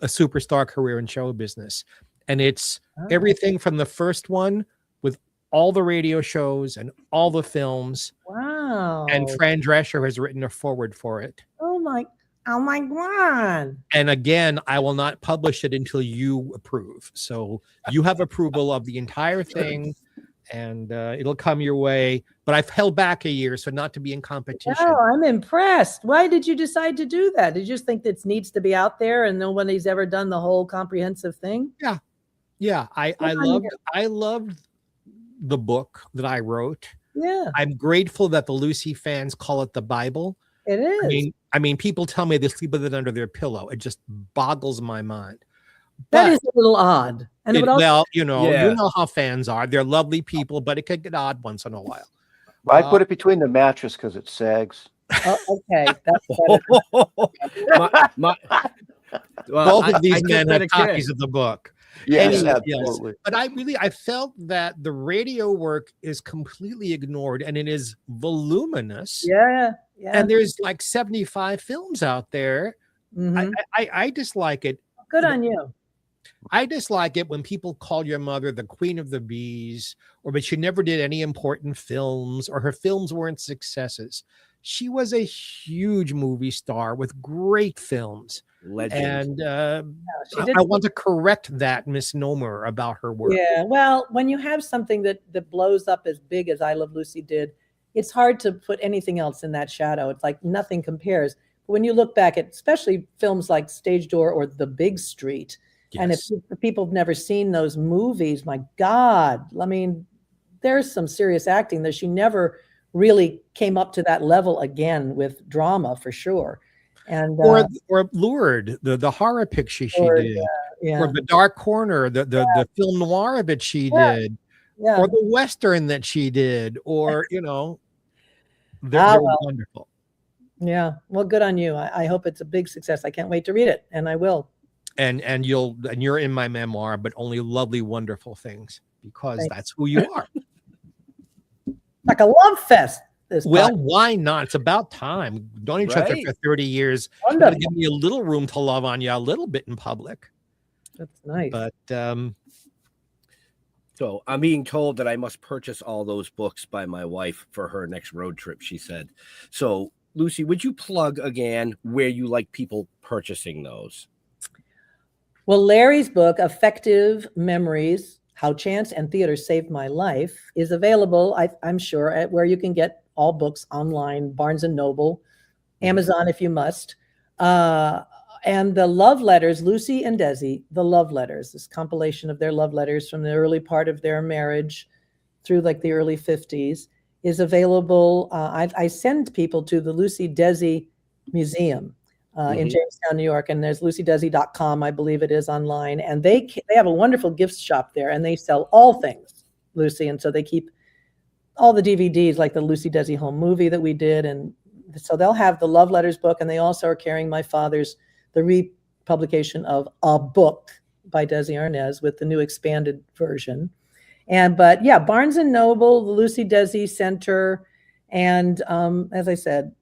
superstar career in show business, and it's everything from the first one with all the radio shows and all the films. Wow! And Fran Drescher has written a foreword for it. Oh my God! And again, I will not publish it until you approve. So you have approval of the entire thing, and it'll come your way. But I've held back a year, so not to be in competition. Oh, I'm impressed. Why did you decide to do that? Did you just think this needs to be out there and nobody's ever done the whole comprehensive thing? Yeah. I loved the book that I wrote. Yeah. I'm grateful that the Lucie fans call it the Bible. It is. I mean, people tell me they sleep with it under their pillow. It just boggles my mind. That is a little odd. And you know how fans are. They're lovely people, but it could get odd once in a while. I put it between the mattress because it sags. Oh, okay. That's Both of these men have copies of the book. Yes, Anyway, absolutely. But I felt that the radio work is completely ignored, and it is voluminous. Yeah. And there's like 75 films out there. Mm-hmm. I dislike it. Good on you. I dislike it when people call your mother the queen of the bees, or but she never did any important films, or her films weren't successes. She was a huge movie star with great films. Legend. And I want to correct that misnomer about her work. Yeah, well, when you have something that blows up as big as I Love Lucie did, it's hard to put anything else in that shadow. It's like nothing compares. But when you look back at especially films like Stage Door or The Big Street, and if people have never seen those movies, my God, I mean, there's some serious acting there. She never really came up to that level again with drama, for sure. And or Lured, the horror picture she did, or The Dark Corner, the film noir that she did, or the Western that she did, or they're wonderful. Yeah, well, good on you. I hope it's a big success. I can't wait to read it, and I will. And you're in my memoir, but only lovely, wonderful things, because that's who you are. Like a love fest. Why not? It's about time. We've known each other for 30 years. You gotta give me a little room to love on you a little bit in public. That's nice. But so I'm being told that I must purchase all those books by my wife for her next road trip, she said. So Lucie, would you plug again where you like people purchasing those? Well, Larry's book, Affective Memories, How Chance and Theater Saved My Life is available, I'm sure, at where you can get all books online, Barnes & Noble, Amazon if you must. And the love letters, Lucie and Desi, the love letters, this compilation of their love letters from the early part of their marriage through like the early 50s is available. I send people to the Lucie Desi Museum in Jamestown, New York, and there's luciedesi.com, I believe it is, online. And they have a wonderful gift shop there, and they sell all things Lucie. And so they keep all the DVDs, like the Lucie Desi home movie that we did. And so they'll have the love letters book, and they also are carrying my father's, the republication of A Book by Desi Arnaz with the new expanded version. But yeah, Barnes & Noble, the Lucie Desi Center, and as I said,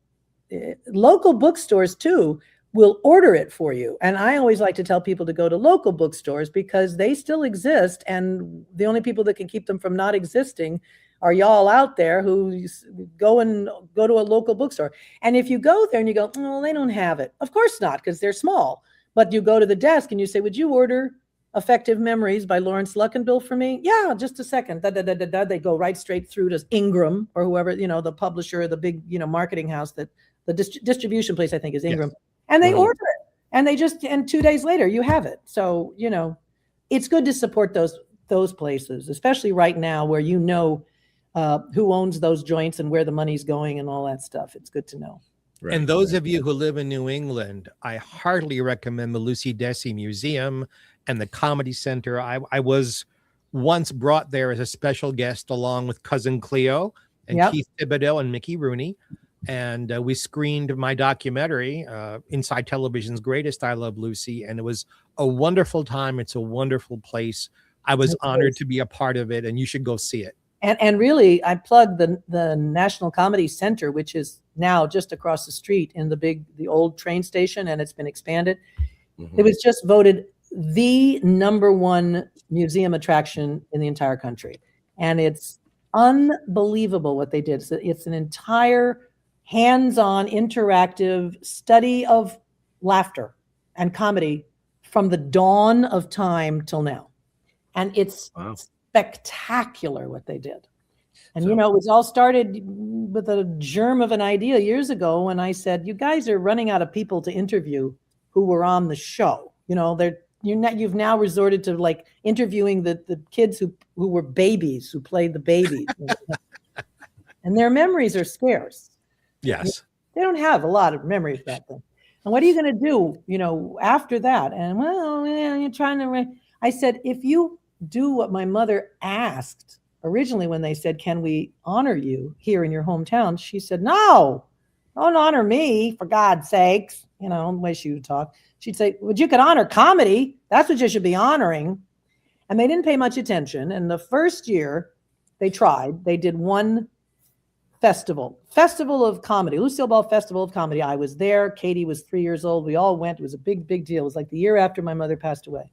local bookstores too will order it for you. And I always like to tell people to go to local bookstores because they still exist, and the only people that can keep them from not existing are y'all out there who go to a local bookstore. And if you go there and you go, oh, they don't have it. Of course not, because they're small. But you go to the desk and you say, would you order Effective Memories by Lawrence Luckenbill for me? Yeah, just a second. They go right straight through to Ingram or whoever, the publisher, the big, marketing house, that the distribution place, I think, is Ingram. Yes. And they order it. And 2 days later you have it. So, it's good to support those places, especially right now where who owns those joints and where the money's going and all that stuff. It's good to know. Right. And those of you who live in New England, I heartily recommend the Lucie Desi Museum and the Comedy Center. I was once brought there as a special guest along with Cousin Cleo and Keith Thibodeau and Mickey Rooney. And we screened my documentary, Inside Television's Greatest I Love Lucie. And it was a wonderful time. It's a wonderful place. I was honored to be a part of it, and you should go see it. And really, I plugged the National Comedy Center, which is now just across the street in the old train station, and it's been expanded. It was just voted the #1 museum attraction in the entire country. And it's unbelievable what they did. So it's an entire hands-on, interactive study of laughter and comedy from the dawn of time till now. And it's spectacular what they did. And, it was all started with a germ of an idea years ago when I said, you guys are running out of people to interview who were on the show. You've now resorted to like interviewing the kids who were babies, who played the babies. And their memories are scarce. Yes. They don't have a lot of memories back then. And what are you going to do, after that? And you're trying to, I said, if you do what my mother asked originally when they said, can we honor you here in your hometown? She said, no, don't honor me, for God's sakes. The way she would talk. She'd say, well, you could honor comedy. That's what you should be honoring. And they didn't pay much attention. And the first year they tried, they did one festival of comedy, Lucille Ball Festival of Comedy. I was there. Katie was 3 years old. We all went. It was a big, big deal. It was like the year after my mother passed away.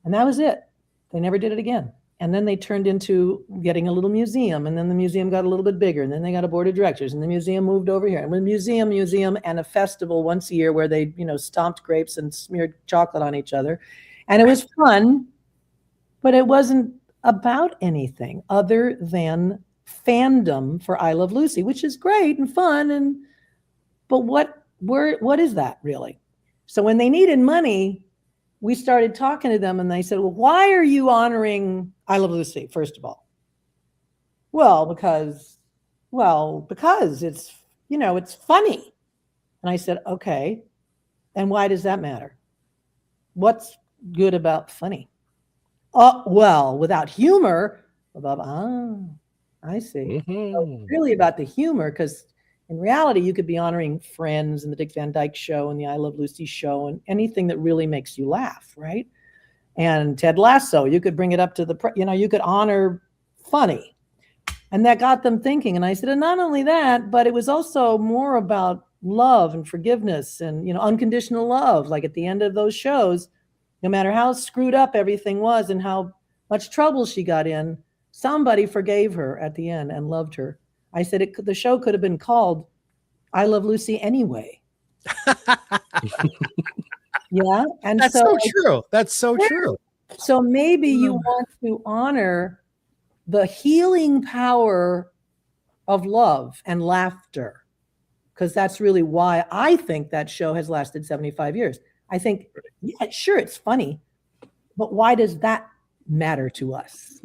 And that was it. They never did it again. And then they turned into getting a little museum. And then the museum got a little bit bigger. And then they got a board of directors. And the museum moved over here. And with museum, and a festival once a year where they, stomped grapes and smeared chocolate on each other. And it was fun, but it wasn't about anything other than fandom for I Love Lucie, which is great and fun. But what is that really? So when they needed money, we started talking to them and they said, well, why are you honoring I Love Lucie, first of all? Well, because it's, it's funny. And I said, okay. And why does that matter? What's good about funny? Well, without humor, I see. So it's really about the humor, because in reality, you could be honoring Friends and the Dick Van Dyke Show and the I Love Lucie show and anything that really makes you laugh, right? And Ted Lasso, you could bring it up to you could honor funny. And that got them thinking. And I said, and not only that, but it was also more about love and forgiveness and, unconditional love. Like at the end of those shows, no matter how screwed up everything was and how much trouble she got in, somebody forgave her at the end and loved her. I said the show could have been called I Love Lucie Anyway. Yeah. And that's so true. That's so true. So maybe you want to honor the healing power of love and laughter, because that's really why I think that show has lasted 75 years. I think, yeah, sure, it's funny, but why does that matter to us?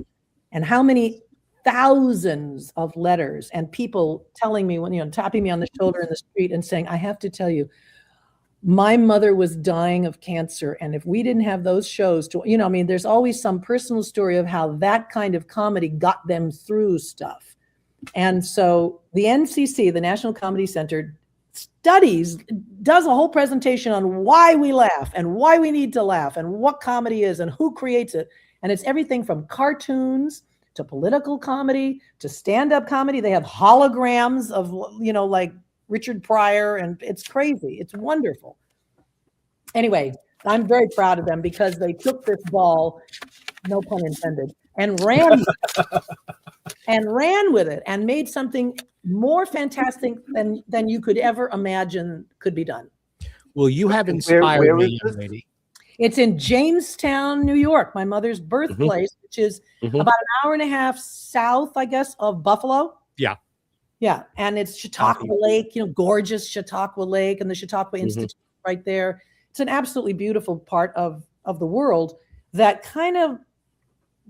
And how many thousands of letters and people telling me, when, you know, tapping me on the shoulder in the street and saying, I have to tell you, my mother was dying of cancer. And if we didn't have those shows to, you know, I mean, there's always some personal story of how that kind of comedy got them through stuff. And so the NCC, the National Comedy Center, does a whole presentation on why we laugh and why we need to laugh and what comedy is and who creates it. And it's everything from cartoons to political comedy to stand-up comedy. They have holograms of, you know, like Richard Pryor, and it's crazy. It's wonderful. Anyway, I'm very proud of them because they took this ball, no pun intended, and ran with it and made something more fantastic than you could ever imagine could be done. Well, you have inspired where me, is young this? lady. It's in Jamestown, New York, my mother's birthplace, which is about an hour and a half south, I guess, of Buffalo. Yeah. Yeah. And it's Chautauqua Lake, you know, gorgeous Chautauqua Lake and the Chautauqua Institute right there. It's an absolutely beautiful part of the world that kind of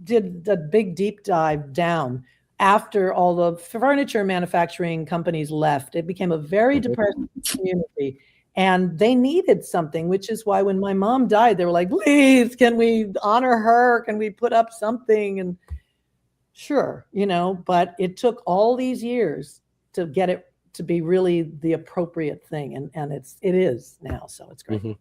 did the big deep dive down after all the furniture manufacturing companies left. It became a very depressed community. And they needed something, which is why when my mom died, they were like, please, can we honor her? Can we put up something? And sure, you know, but it took all these years to get it to be really the appropriate thing. And it is now. So it's great.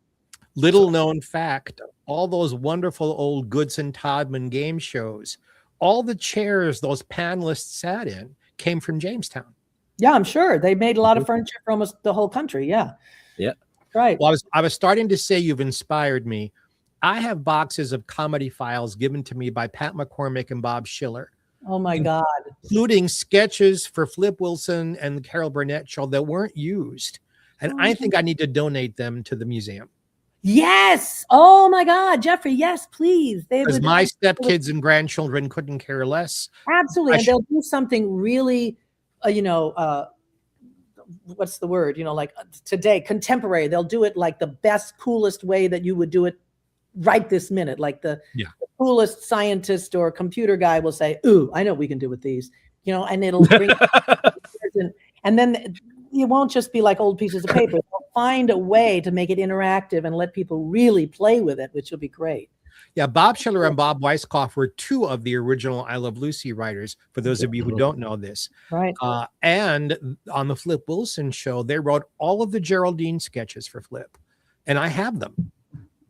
Little known fact, all those wonderful old Goodson Todman game shows, all the chairs those panelists sat in came from Jamestown. Yeah, I'm sure. They made a lot of furniture for almost the whole country. Yeah. Yeah. Right. Well, I was starting to say you've inspired me. I have boxes of comedy files given to me by Pat McCormick and Bob Schiller, Oh my God. including sketches for Flip Wilson and the Carol Burnett show that weren't used. And I think I need to donate them to the museum. Yes. Oh my God, Jeffrey. Yes, please. They Because would my stepkids and grandchildren couldn't care less. absolutely, and they'll do something really, what's the word? You know, like today, contemporary. They'll do it like the best, coolest way that you would do it right this minute. Like the coolest scientist or computer guy will say, "Ooh, I know what we can do with these," you know, and it'll bring, and then it won't just be like old pieces of paper. They'll find a way to make it interactive and let people really play with it, which will be great. Yeah, Bob Schiller and Bob Weisskopf were two of the original I Love Lucy writers, for those of you who don't know this. Right. And on the Flip Wilson show, they wrote all of the Geraldine sketches for Flip. And I have them,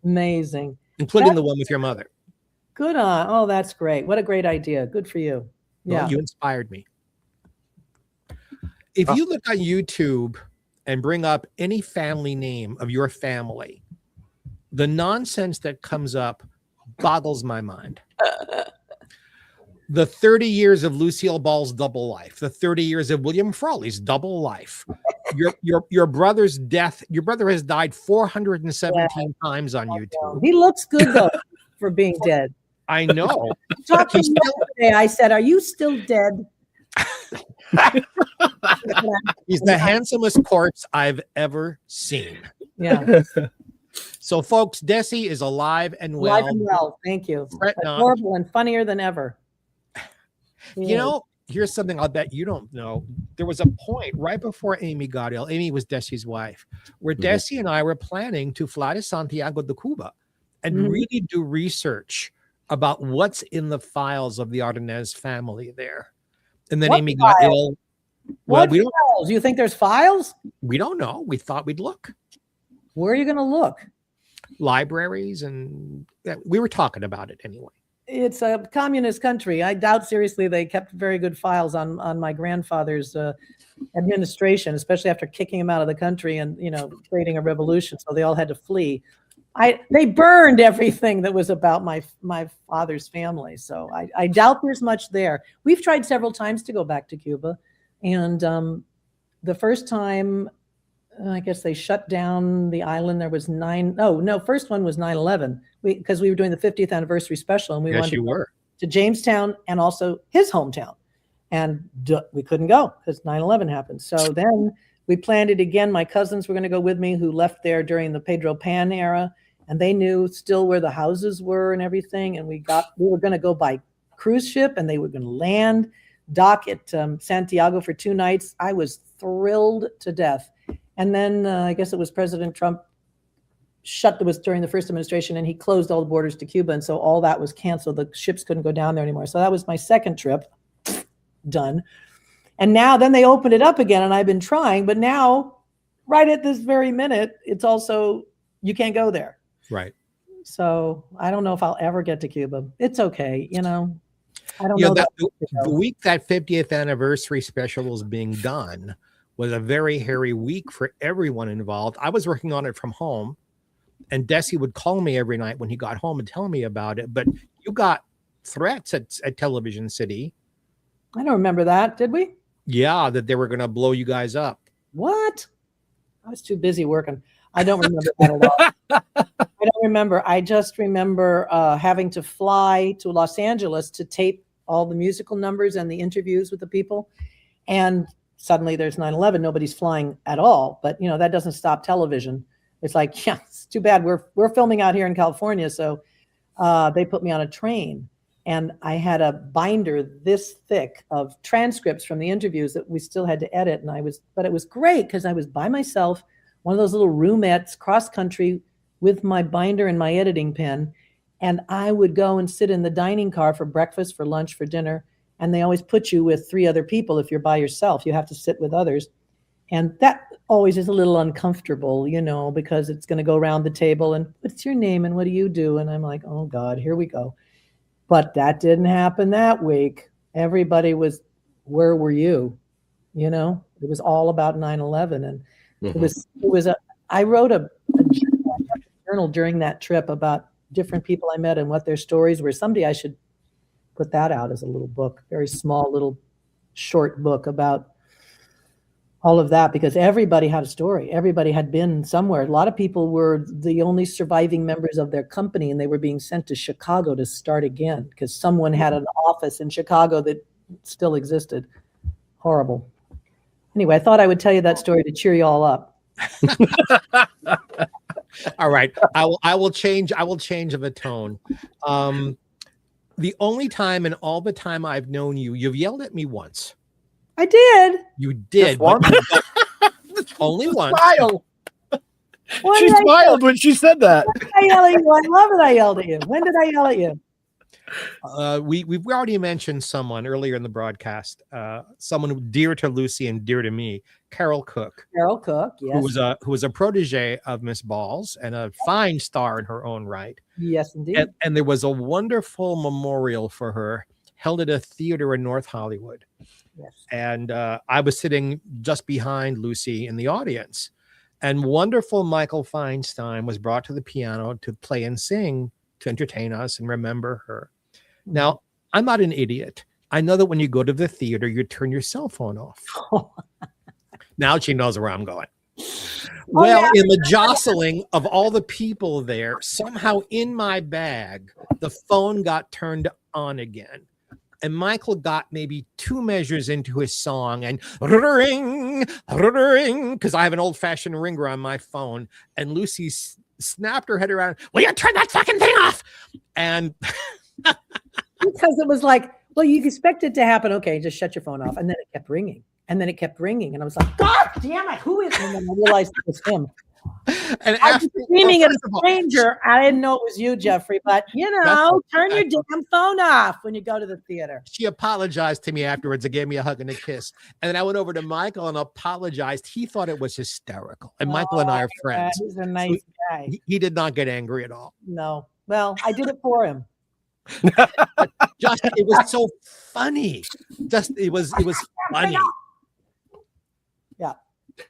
Amazing. including the one with your mother. Good on. Oh, that's great. What a great idea. Good for you. Well, Yeah. you inspired me. If you look on YouTube and bring up any family name of your family, the nonsense that comes up boggles my mind. The 30 years of Lucille Ball's double life, the 30 years of William Frawley's double life, your brother's death. Your brother has died 417 times on YouTube. He looks good though for being dead. I know. Talked to him yesterday. I said, "Are you still dead?" He's the handsomest corpse I've ever seen. Yeah. So, folks, Desi is alive and well. Alive and well. Thank you. Fret not. Adorable and funnier than ever. You know, here's something I'll bet you don't know. There was a point right before Amy got ill. Amy was Desi's wife, where Desi and I were planning to fly to Santiago de Cuba and really do research about what's in the files of the Arnaz family there. And then What Amy got files? ill. Well, What files? You think there's files? we don't know. We thought we'd look. Where are you going to look? Libraries, and we were talking about it anyway. It's a communist country. I doubt seriously they kept very good files on my grandfather's administration, especially after kicking him out of the country and, you know, creating a revolution. So they all had to flee. They burned everything that was about my father's family. So I doubt there's much there. We've tried several times to go back to Cuba. And the first time I guess they shut down the island. There was first one was 9/11 because we were doing the 50th anniversary special, and we Yes, wanted you to go were. to Jamestown and also his hometown. And we couldn't go because 9/11 happened. So then we planned it again. My cousins were going to go with me, who left there during the Pedro Pan era, and they knew still where the houses were and everything. And we were going to go by cruise ship, and they were going to land, dock at Santiago for 2 nights. I was thrilled to death. And then I guess it was President Trump was during the first administration, and he closed all the borders to Cuba. And so all that was canceled. The ships couldn't go down there anymore. So that was my second trip done. And now then they opened it up again, and I've been trying, but now right at this very minute, it's also, you can't go there. Right. So I don't know if I'll ever get to Cuba. It's okay. I don't know. The week that 50th anniversary special was being done was a very hairy week for everyone involved. I was working on it from home, and Desi would call me every night when he got home and tell me about it. But you got threats at Television City. I don't remember that. Did we? Yeah, that they were going to blow you guys up. What? I was too busy working. I don't remember that at all. I don't remember. I just remember having to fly to Los Angeles to tape all the musical numbers and the interviews with the people. And suddenly there's 9/11. Nobody's flying at all. But, that doesn't stop television. It's like, yeah, it's too bad. We're filming out here in California. So they put me on a train. And I had a binder this thick of transcripts from the interviews that we still had to edit. But it was great because I was by myself, one of those little roomettes cross country with my binder and my editing pen. And I would go and sit in the dining car for breakfast, for lunch, for dinner. And they always put you with 3 other people. If you're by yourself, you have to sit with others. And that always is a little uncomfortable, because it's going to go around the table and what's your name and what do you do? And I'm like, oh God, here we go. But that didn't happen that week. Everybody was, where were you? It was all about 9/11. And I wrote a journal during that trip about different people I met and what their stories were. Someday I should put that out as a little book, very small, little short book about all of that, because everybody had a story. Everybody had been somewhere. A lot of people were the only surviving members of their company, and they were being sent to Chicago to start again because someone had an office in Chicago that still existed. Horrible. Anyway, I thought I would tell you that story to cheer you all up. All right. I will change of a tone. The only time in all the time I've known you, you've yelled at me once. I did. You did. Only once. Smile. She smiled when she said that. When did I yell at you? I love it. I yelled at you. When did I yell at you? We've already mentioned someone earlier in the broadcast, someone dear to Lucie and dear to me, Carol Cook. Carol Cook, yes. Who was a protege of Miss Balls and a fine star in her own right. Yes, indeed. And there was a wonderful memorial for her held at a theater in North Hollywood. Yes. And I was sitting just behind Lucie in the audience. And wonderful Michael Feinstein was brought to the piano to play and sing to entertain us and remember her. Now, I'm not an idiot. I know that when you go to the theater, you turn your cell phone off. Now she knows where I'm going. Well, yeah. In the jostling of all the people there, somehow in my bag, the phone got turned on again. And Michael got maybe 2 measures into his song and ring, because I have an old-fashioned ringer on my phone. And Lucie snapped her head around. Will you turn that fucking thing off? And because it was like, well, you expect it to happen. Okay, just shut your phone off. And then it kept ringing. And then it kept ringing. And I was like, God damn it, who is it? And then I realized it was him. And I was screaming at a stranger. I didn't know it was you, Jeffrey, but turn your damn phone off when you go to the theater. She apologized to me afterwards and gave me a hug and a kiss. And then I went over to Michael and apologized. He thought it was hysterical. And Michael and I are friends. He's a nice guy. He did not get angry at all. No. Well, I did it for him. Just it was so funny. It was funny. Yeah.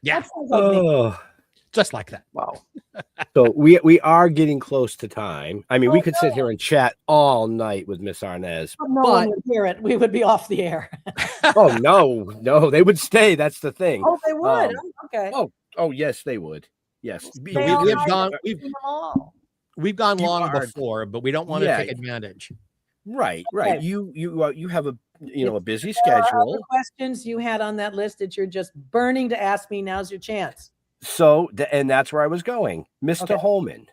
Yeah. Oh. Just like that. Wow. So we are getting close to time. I mean, we could sit here and chat all night with Miss Arnaz. No one would hear it. We would be off the air. Oh no, they would stay. That's the thing. Oh, they would. Okay. Oh Oh, yes, they would. Yes. They We, all we have know gone. I've seen them all. We've gone You long are- before, but we don't want to Yeah. take advantage. Right. Okay. You have a a busy There are other schedule. questions you had on that list that you're just burning to ask me. Now's your chance. So, and that's where I was going, Mr. Okay. Holman.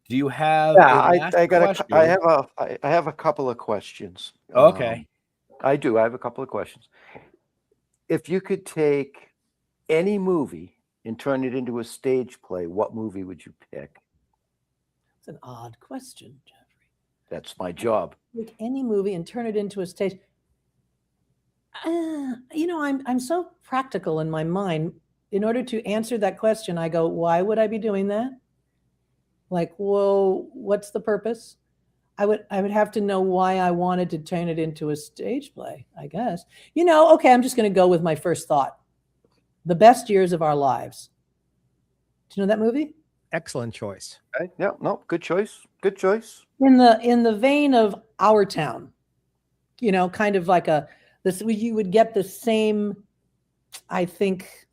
Do you have? Yeah, a last I question? I have a couple of questions. Okay. I do. I have a couple of questions. If you could take any movie and turn it into a stage play, what movie would you pick? It's an odd question, Jeffrey. That's my job. Take any movie and turn it into a stage. I'm so practical in my mind. In order to answer that question, I go, why would I be doing that? Like, whoa, what's the purpose? I would have to know why I wanted to turn it into a stage play, I guess. Okay, I'm just going to go with my first thought. The Best Years of Our Lives. Do you know that movie? Excellent choice. Okay. Yeah, no, good choice. Good choice. In the vein of Our Town, kind of like you would get the same, I think,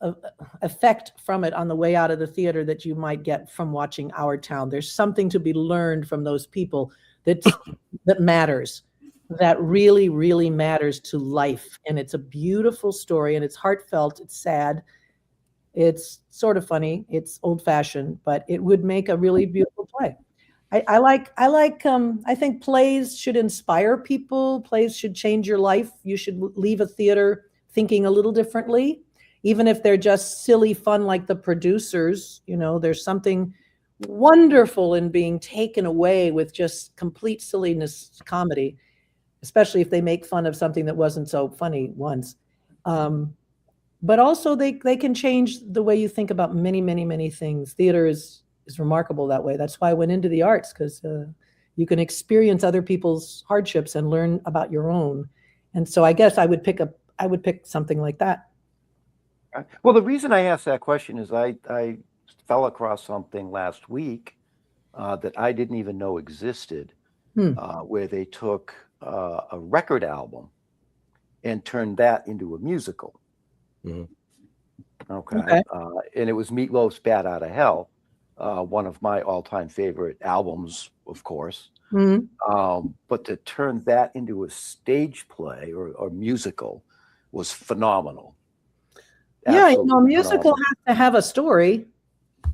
effect from it on the way out of the theater that you might get from watching Our Town. There's something to be learned from those people that matters, that really, really matters to life. And it's a beautiful story, and it's heartfelt, it's sad, it's sort of funny, it's old-fashioned, but it would make a really beautiful play. I think plays should inspire people. Plays should change your life. You should leave a theater thinking a little differently, even if they're just silly fun like The Producers. There's something wonderful in being taken away with just complete silliness comedy, especially if they make fun of something that wasn't so funny once. But also they can change the way you think about many, many, many things. Theater is remarkable that way. That's why I went into the arts, because you can experience other people's hardships and learn about your own. And so I guess I would pick something like that. Well, the reason I asked that question is I fell across something last week that I didn't even know existed, where they took a record album and turned that into a musical. Mm-hmm. Okay. And it was Meatloaf's Bat Out of Hell, one of my all-time favorite albums, of course. Mm-hmm. But to turn that into a stage play or musical was phenomenal. Yeah, Absolutely a musical phenomenal. has to have a story,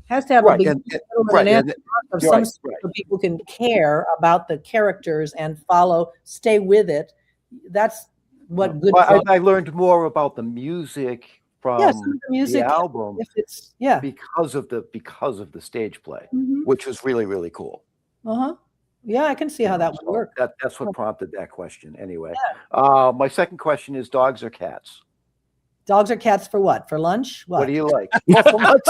has to have Right, a beginning, middle, and an end of some right, sort so people can care about the characters and stay with it. That's what good. Well, I learned more about the music from some of the music, the album if it's because of the stage play, Mhm. which was really, really cool. Yeah, I can see how that would So work. That's what prompted that question anyway. My second question is dogs or cats? Dogs or cats for what? For lunch? What do you like? Well, for lunch.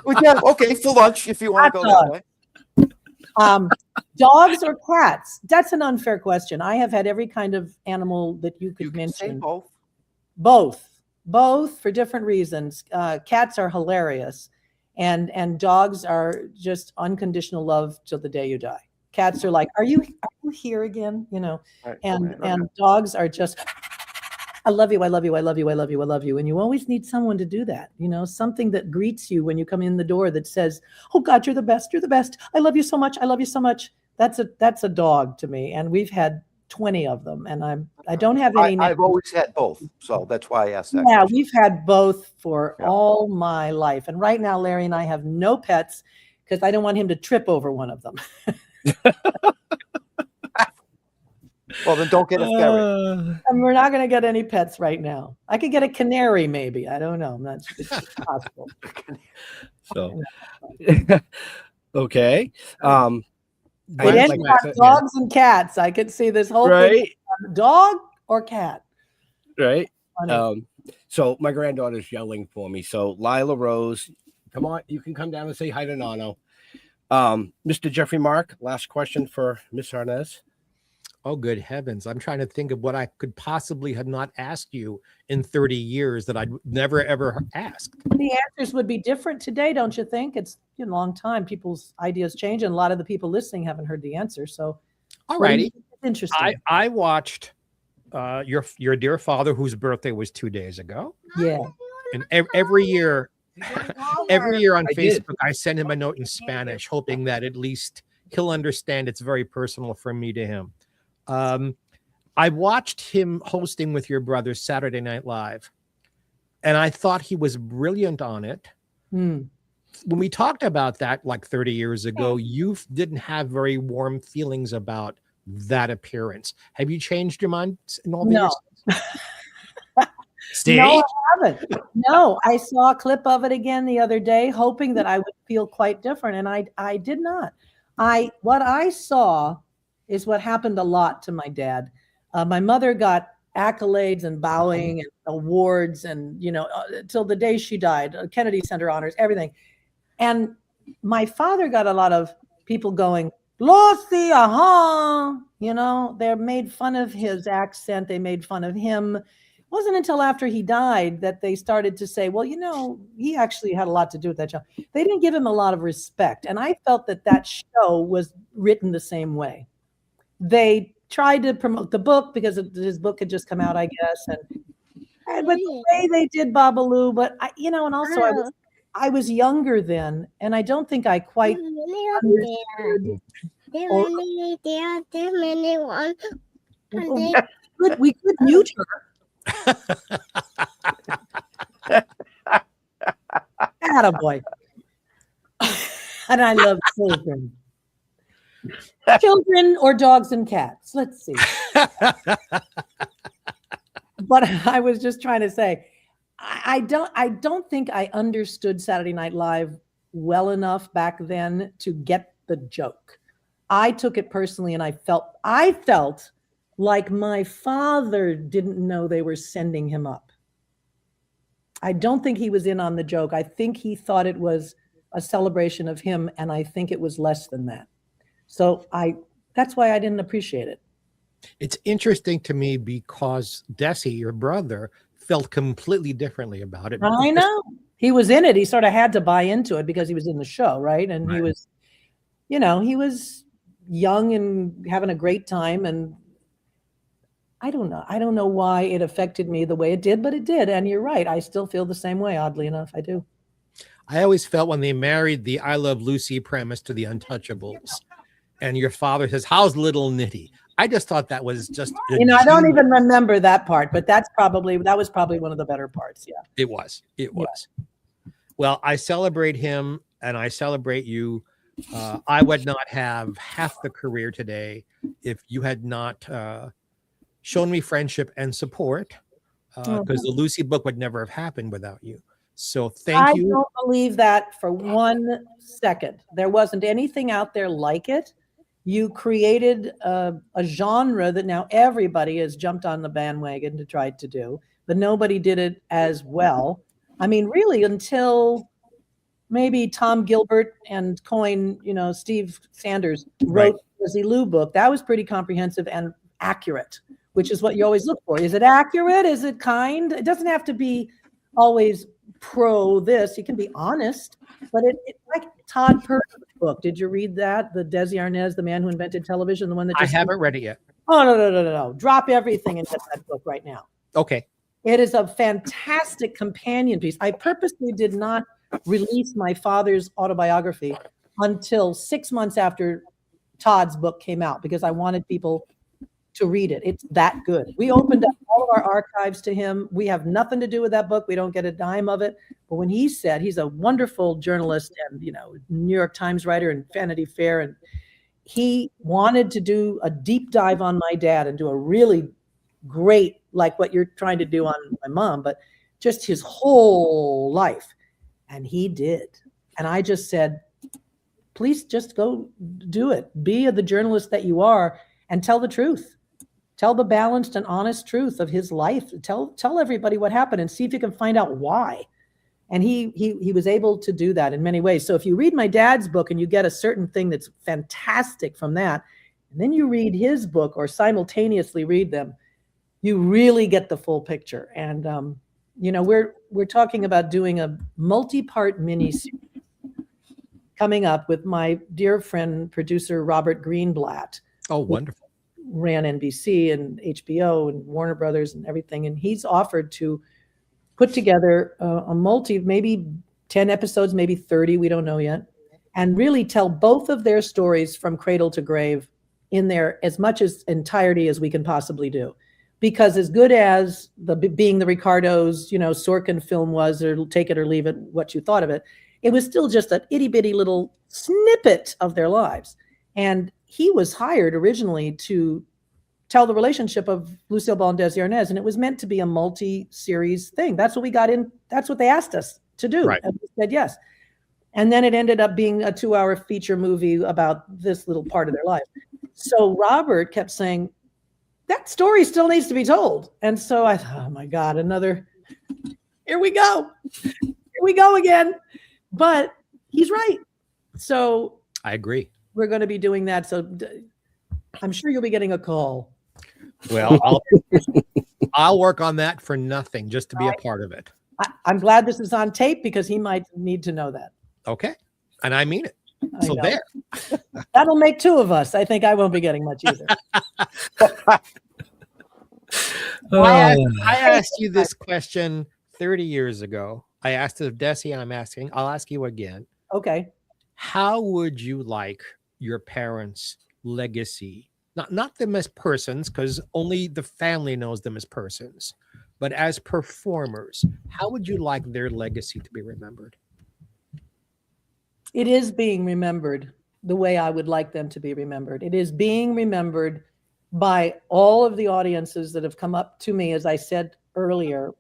Well, yeah, okay, for lunch if you want to Hot go that dog. way. Dogs or cats? That's an unfair question. I have had every kind of animal that you could You can say mention. both. Both for different reasons. Cats are hilarious, and dogs are just unconditional love till the day you die. Cats are like, are you here again? Right, And dogs are just, I love you, I love you, I love you, I love you, I love you. And you always need someone to do that. Something that greets you when you come in the door that says, oh God, you're the best, I love you so much, I love you so much. That's a dog to me. And we've had 20 of them, and I don't have any. I've always had both, so that's why I asked that. Yeah, question. we've had both for all my life. And right now, Larry and I have no pets because I don't want him to trip over one of them. Well, then don't get a ferret. And we're not going to get any pets right now. I could get a canary, maybe. I don't know. I'm not sure it's possible. So, okay. It ends on dogs and cats. I could see this whole thing. Dog or cat? Right. So my granddaughter's yelling for me. So Lila Rose, come on, you can come down and say hi to Nano. Mr. Jeffrey Mark, last question for Miss Arnaz. Oh, good heavens. I'm trying to think of what I could possibly have not asked you in 30 years that I'd never, ever asked. The answers would be different today, don't you think? It's been a long time. People's ideas change, and a lot of the people listening haven't heard the answer. So, all righty. Interesting. I watched your dear father, whose birthday was 2 days ago. Yeah. And every year Every year on I did. Facebook, I send him a note in Spanish, hoping that at least he'll understand it's very personal from me to him. I watched him hosting with your brother Saturday Night Live, and I thought he was brilliant on it. Hmm. When we talked about that like 30 years ago, you didn't have very warm feelings about that appearance. Have you changed your mind in all the No. years? Steve? No, I haven't. No, I saw a clip of it again the other day, hoping that I would feel quite different, and I did not. What I saw is what happened a lot to my dad. My mother got accolades and bowing and awards, and till the day she died, Kennedy Center honors, everything. And my father got a lot of people going, Lucie, they made fun of his accent. They made fun of him. It wasn't until after he died that they started to say, well, he actually had a lot to do with that show. They didn't give him a lot of respect. And I felt that show was written the same way. They tried to promote the book because his book had just come out, I guess. But the way they did Babalu, but and also I was younger then, and I don't think I quite understood. We could mute her. Attaboy. And I love children. Children or dogs and cats. Let's see. But I was just trying to say, I don't think I understood Saturday Night Live well enough back then to get the joke. I took it personally, and I felt like my father didn't know they were sending him up. I don't think he was in on the joke. I think he thought it was a celebration of him, and I think it was less than that. So that's why I didn't appreciate it. It's interesting to me because Desi, your brother, felt completely differently about it. I know. He was in it. He sort of had to buy into it because he was in the show, right? And Right. he was young and having a great time, and I don't know. I don't know why it affected me the way it did, but it did. And you're right. I still feel the same way, oddly enough. I do. I always felt when they married the I Love Lucy premise to the Untouchables, and your father says, how's little Nitty? I just thought that was just I don't even remember that part, but that was probably one of the better parts. Yeah. It was. Well, I celebrate him and I celebrate you. I would not have half the career today if you had not shown me friendship and support, because the Lucie book would never have happened without you. So thank you. I don't believe that for 1 second. There wasn't anything out there like it. You created a genre that now everybody has jumped on the bandwagon to try to do, but nobody did it as well. I mean, really, until maybe Tom Gilbert and Steve Sanders wrote the Desi Lou book. That was pretty comprehensive and accurate, which is what you always look for. Is it accurate? Is it kind? It doesn't have to be always pro this. You can be honest, but it like Todd Purdue's book. Did you read that? The Desi Arnaz, the man who invented television, the one that I haven't read it yet. Oh, no. Drop everything and get that book right now. Okay. It is a fantastic companion piece. I purposely did not release my father's autobiography until 6 months after Todd's book came out because I wanted people to read it. It's that good. We opened up all of our archives to him. We have nothing to do with that book. We don't get a dime of it. But when he said, he's a wonderful journalist and, New York Times writer and Vanity Fair, and he wanted to do a deep dive on my dad and do a really great, like what you're trying to do on my mom, but just his whole life. And he did. And I just said, please just go do it. Be the journalist that you are and tell the truth. Tell the balanced and honest truth of his life. Tell everybody what happened and see if you can find out why. And he was able to do that in many ways. So if you read my dad's book and you get a certain thing that's fantastic from that, and then you read his book or simultaneously read them, you really get the full picture. And we're talking about doing a multi-part mini-series coming up with my dear friend, producer Robert Greenblatt. Oh, wonderful. Ran NBC and HBO and Warner Brothers and everything. And he's offered to put together a maybe 10 episodes, maybe 30, we don't know yet, and really tell both of their stories from cradle to grave in their as much as entirety as we can possibly do. Because as good as being the Ricardos, Sorkin film was, or take it or leave it, what you thought of it, it was still just an itty bitty little snippet of their lives. And he was hired originally to tell the relationship of Lucille Ball and Desi Arnaz, and it was meant to be a multi-series thing. That's what we got in. That's what they asked us to do. Right. And we said yes. And then it ended up being a 2-hour feature movie about this little part of their life. So Robert kept saying, that story still needs to be told. And so I thought, oh my God, here we go. Here we go again. But he's right. So I agree. We're going to be doing that. So I'm sure you'll be getting a call. Well, I'll work on that for nothing, just to be a part of it. I'm glad this is on tape because he might need to know that. Okay. And I mean it. I So know. there. That'll make 2 of us. I think I won't be getting much either. I asked you this question 30 years ago. I asked it of Desi, and I'll ask you again. Okay. How would you like your parents' legacy? Not them as persons, because only the family knows them as persons, but as performers, how would you like their legacy to be remembered? It is being remembered the way I would like them to be remembered. It is being remembered by all of the audiences that have come up to me, as I said earlier,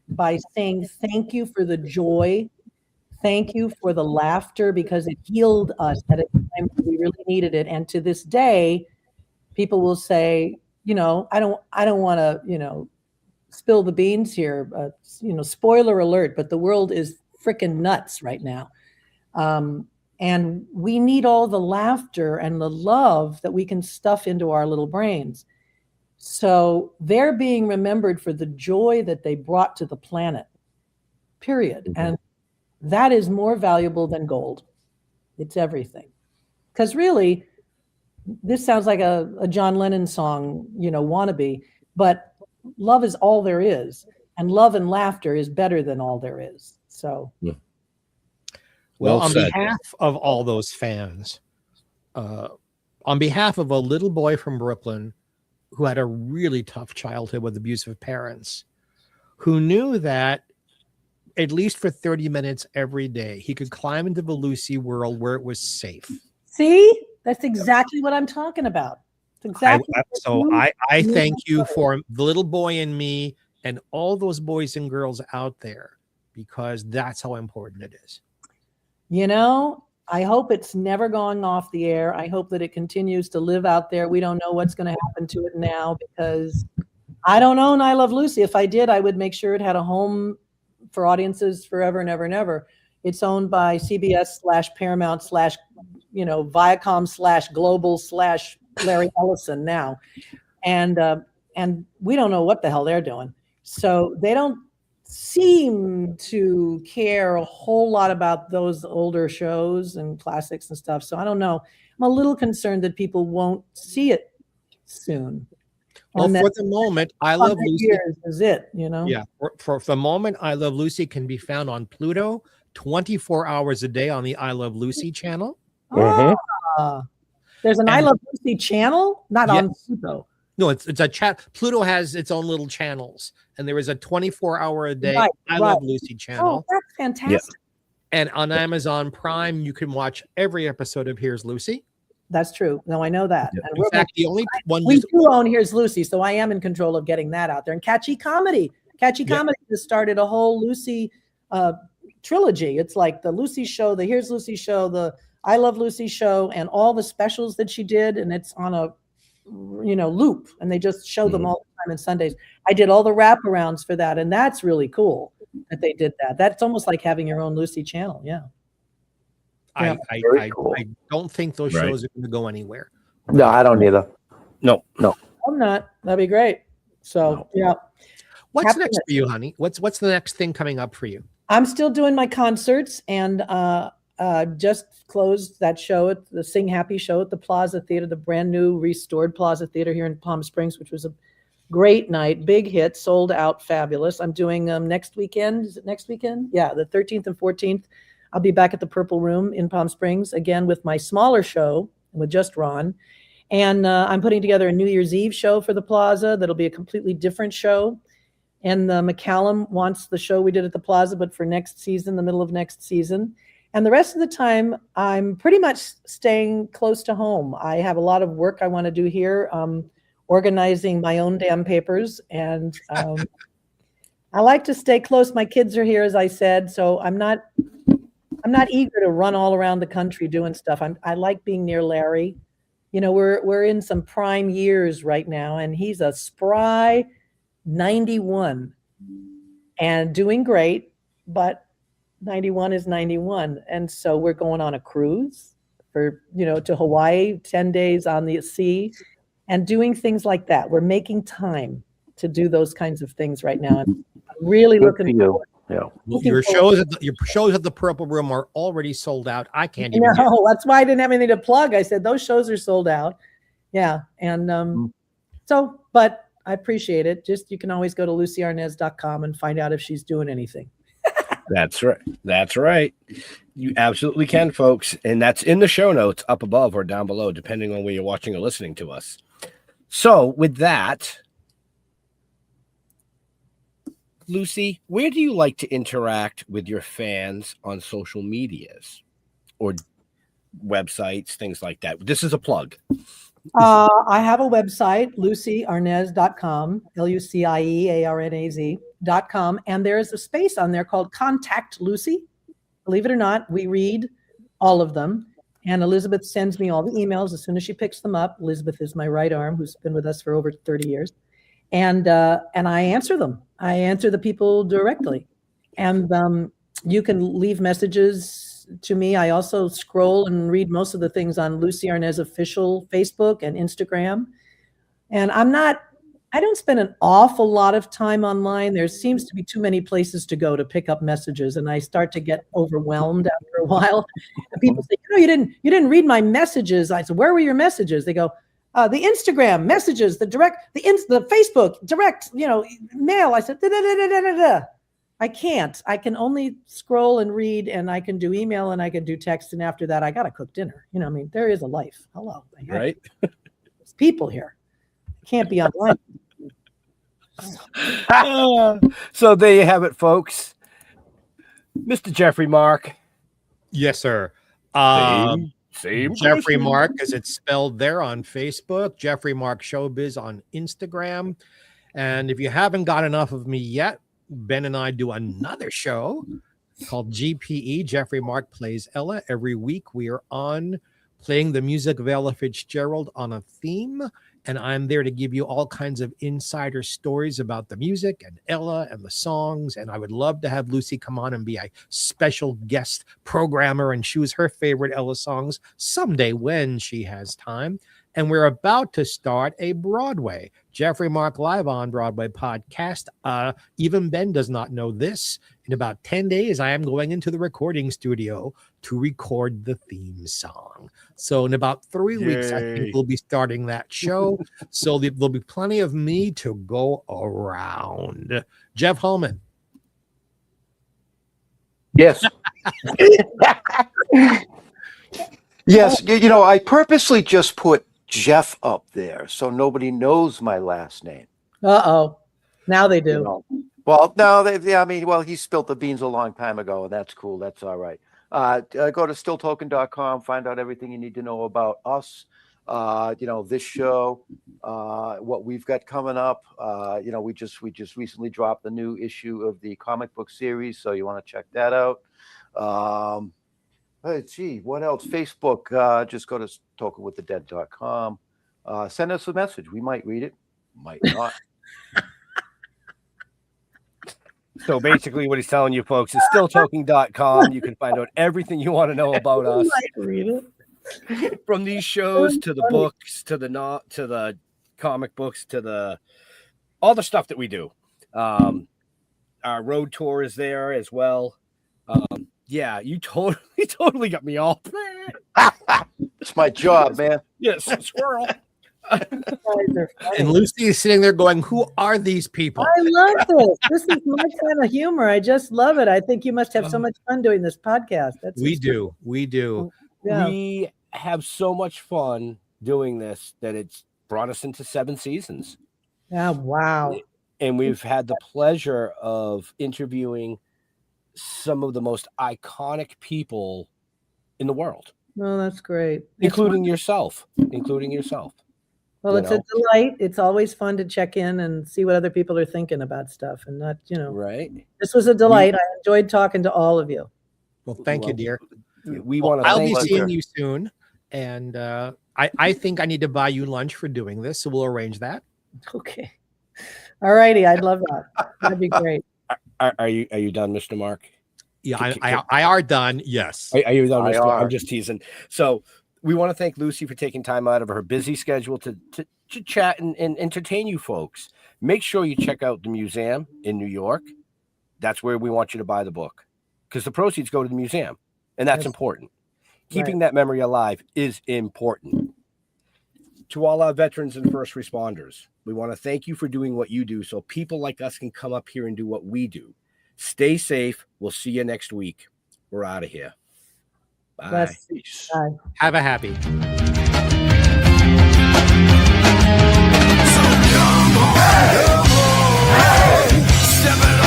by saying thank you for the joy, thank you for the laughter, because it healed us at a time when we really needed it. And to this day, people will say, I don't want to, spill the beans here, spoiler alert, but the world is freaking nuts right now. And we need all the laughter and the love that we can stuff into our little brains. So they're being remembered for the joy that they brought to the planet, period. Mm-hmm. And that is more valuable than gold. It's everything. Because really, this sounds like a John Lennon song, wannabe, but love is all there is. And love and laughter is better than all there is. So. Yeah. Well, on behalf of all those fans, on behalf of a little boy from Brooklyn who had a really tough childhood with abusive parents, who knew that at least for 30 minutes every day, he could climb into the Lucie world where it was safe. See, that's exactly what I'm talking about. It's exactly. I thank you for the little boy in me and all those boys and girls out there, because that's how important it is. I hope it's never going off the air. I hope that it continues to live out there. We don't know what's going to happen to it now, because I don't own I Love Lucie. If I did, I would make sure it had a home for audiences forever and ever and ever. It's owned by CBS/Paramount/ Viacom/ Global/ Larry Ellison now. And we don't know what the hell they're doing. So they don't seem to care a whole lot about those older shows and classics and stuff. So I don't know. I'm a little concerned that people won't see it soon. Well, for the moment, I Love Lucie is it, Yeah. For the moment, I Love Lucie can be found on Pluto 24 hours a day on the I Love Lucie channel. Mm-hmm. There's an I Love Lucie channel, not on Pluto. No, it's a chat. Pluto has its own little channels, and there is a 24-hour a day I Love Lucie channel. Oh, that's fantastic. Yeah. And on Amazon Prime, you can watch every episode of Here's Lucie. That's true. No, I know that. Yeah. In fact, the only one we do own Here's Lucie, so I am in control of getting that out there. And Catchy Comedy Comedy has started a whole Lucie trilogy. It's like the Lucie show, the Here's Lucie show, the I Love Lucie show, and all the specials that she did, and it's on a loop, and they just show them all the time on Sundays. I did all the wraparounds for that, and that's really cool that they did that. That's almost like having your own Lucie channel. Yeah. I don't think those shows are going to go anywhere. No, I don't either. No. I'm not. That'd be great. So yeah. What's next for you, honey? What's the next thing coming up for you? I'm still doing my concerts, and just closed that show at the Sing Happy show at the Plaza Theater, the brand new restored Plaza Theater here in Palm Springs, which was a great night, big hit, sold out, fabulous. I'm doing next weekend. Is it next weekend? Yeah, the 13th and 14th I'll be back at the Purple Room in Palm Springs again with my smaller show with just Ron. And I'm putting together a New Year's Eve show for the Plaza that'll be a completely different show. And McCallum wants the show we did at the Plaza, but for next season, the middle of next season. And the rest of the time, I'm pretty much staying close to home. I have a lot of work I want to do here, organizing my own damn papers. And I like to stay close. My kids are here, as I said, so I'm not eager to run all around the country doing stuff. I like being near Larry. You know, we're in some prime years right now, and he's a spry 91 and doing great, but 91 is 91. And so we're going on a cruise for, to Hawaii, 10 days on the sea and doing things like that. We're making time to do those kinds of things right now. And I'm really looking forward. Yeah. Your shows at the Purple Room are already sold out. I can't even. No, that's why I didn't have anything to plug. I said those shows are sold out. Yeah, and but I appreciate it. Just you can always go to luciearnaz.com and find out if she's doing anything. That's right. That's right. You absolutely can, folks, and that's in the show notes up above or down below, depending on where you're watching or listening to us. So, with that. Lucie, where do you like to interact with your fans on social medias or websites, things like that? This is a plug. I have a website, luciearnaz.com, luciearnaz.com, and there's a space on there called Contact Lucie. Believe it or not, we read all of them, and Elizabeth sends me all the emails as soon as she picks them up. Elizabeth is my right arm, who's been with us for over 30 years. And I answer them. I answer the people directly. And you can leave messages to me. I also scroll and read most of the things on Lucie Arnaz official Facebook and Instagram. And I don't spend an awful lot of time online. There seems to be too many places to go to pick up messages. And I start to get overwhelmed after a while. And people say, you didn't read my messages. I said, where were your messages? They go, the Instagram messages, the Facebook direct, mail. I said, I can't. I can only scroll and read, and I can do email and I can do text. And after that, I got to cook dinner. There is a life. Hello. Right. There's people here. I can't be online. So there you have it, folks. Mr. Jeffrey Mark. Yes, sir. Same Jeffrey person. Mark, as it's spelled there on Facebook, Jeffrey Mark Showbiz on Instagram. And if you haven't got enough of me yet, Ben and I do another show called GPE, Jeffrey Mark Plays Ella. Every week we are on playing the music of Ella Fitzgerald on a theme. And I'm there to give you all kinds of insider stories about the music and Ella and the songs. And I would love to have Lucie come on and be a special guest programmer and choose her favorite Ella songs someday when she has time. And we're about to start a Broadway Jeffrey Mark Live on Broadway podcast. Even Ben does not know this. In about 10 days, I am going into the recording studio to record the theme song. So in about 3 weeks, I think we'll be starting that show. So there'll be plenty of me to go around. Jeff Holman. Yes. Yes. I purposely just put Jeff up there so nobody knows my last name. Uh-oh. Now they do. Well, no, he spilled the beans a long time ago, and that's cool. That's all right. Go to stilltoking.com, find out everything you need to know about us. This show, what we've got coming up. We just recently dropped the new issue of the comic book series, so you want to check that out. Let's see, what else? Facebook, just go to tokingwiththedead.com. Send us a message. We might read it, might not. So basically what he's telling you folks is stilltoking.com. You can find out everything you want to know about us. Read it. From these shows to the books, to the comic books, to all the stuff that we do. Our road tour is there as well. Yeah, you totally got me all. It's my job, man. Yes, squirrel. You guys are funny. And Lucie is sitting there going, "Who are these people?" I love this. This is my kind of humor. I just love it. I think you must have so much fun doing this podcast. We do. Yeah. We have so much fun doing this that it's brought us into 7 seasons. Yeah. Wow. And we've had the pleasure of interviewing some of the most iconic people in the world, Oh, that's great. including yourself. Well, it's a delight. It's always fun to check in and see what other people are thinking about stuff, and not, Right. This was a delight. I enjoyed talking to all of you. Well, thank you, dear. We want to I'll thank be you. seeing you soon, and I think I need to buy you lunch for doing this, so we'll arrange that. Okay. All righty. I'd love that. That'd be great. Are you done, Mr. Mark? Yeah, I are done. Yes. Are you done, I Mr. are. I'm just teasing. So we want to thank Lucie for taking time out of her busy schedule to chat and entertain you folks. Make sure you check out the museum in New York. That's where we want you to buy the book, because the proceeds go to the museum, and that's Yes. important. Keeping that memory alive is important. To all our veterans and first responders, we want to thank you for doing what you do so people like us can come up here and do what we do. Stay safe. We'll see you next week. We're out of here. Bye. Bless. Bye. Have a happy. Step it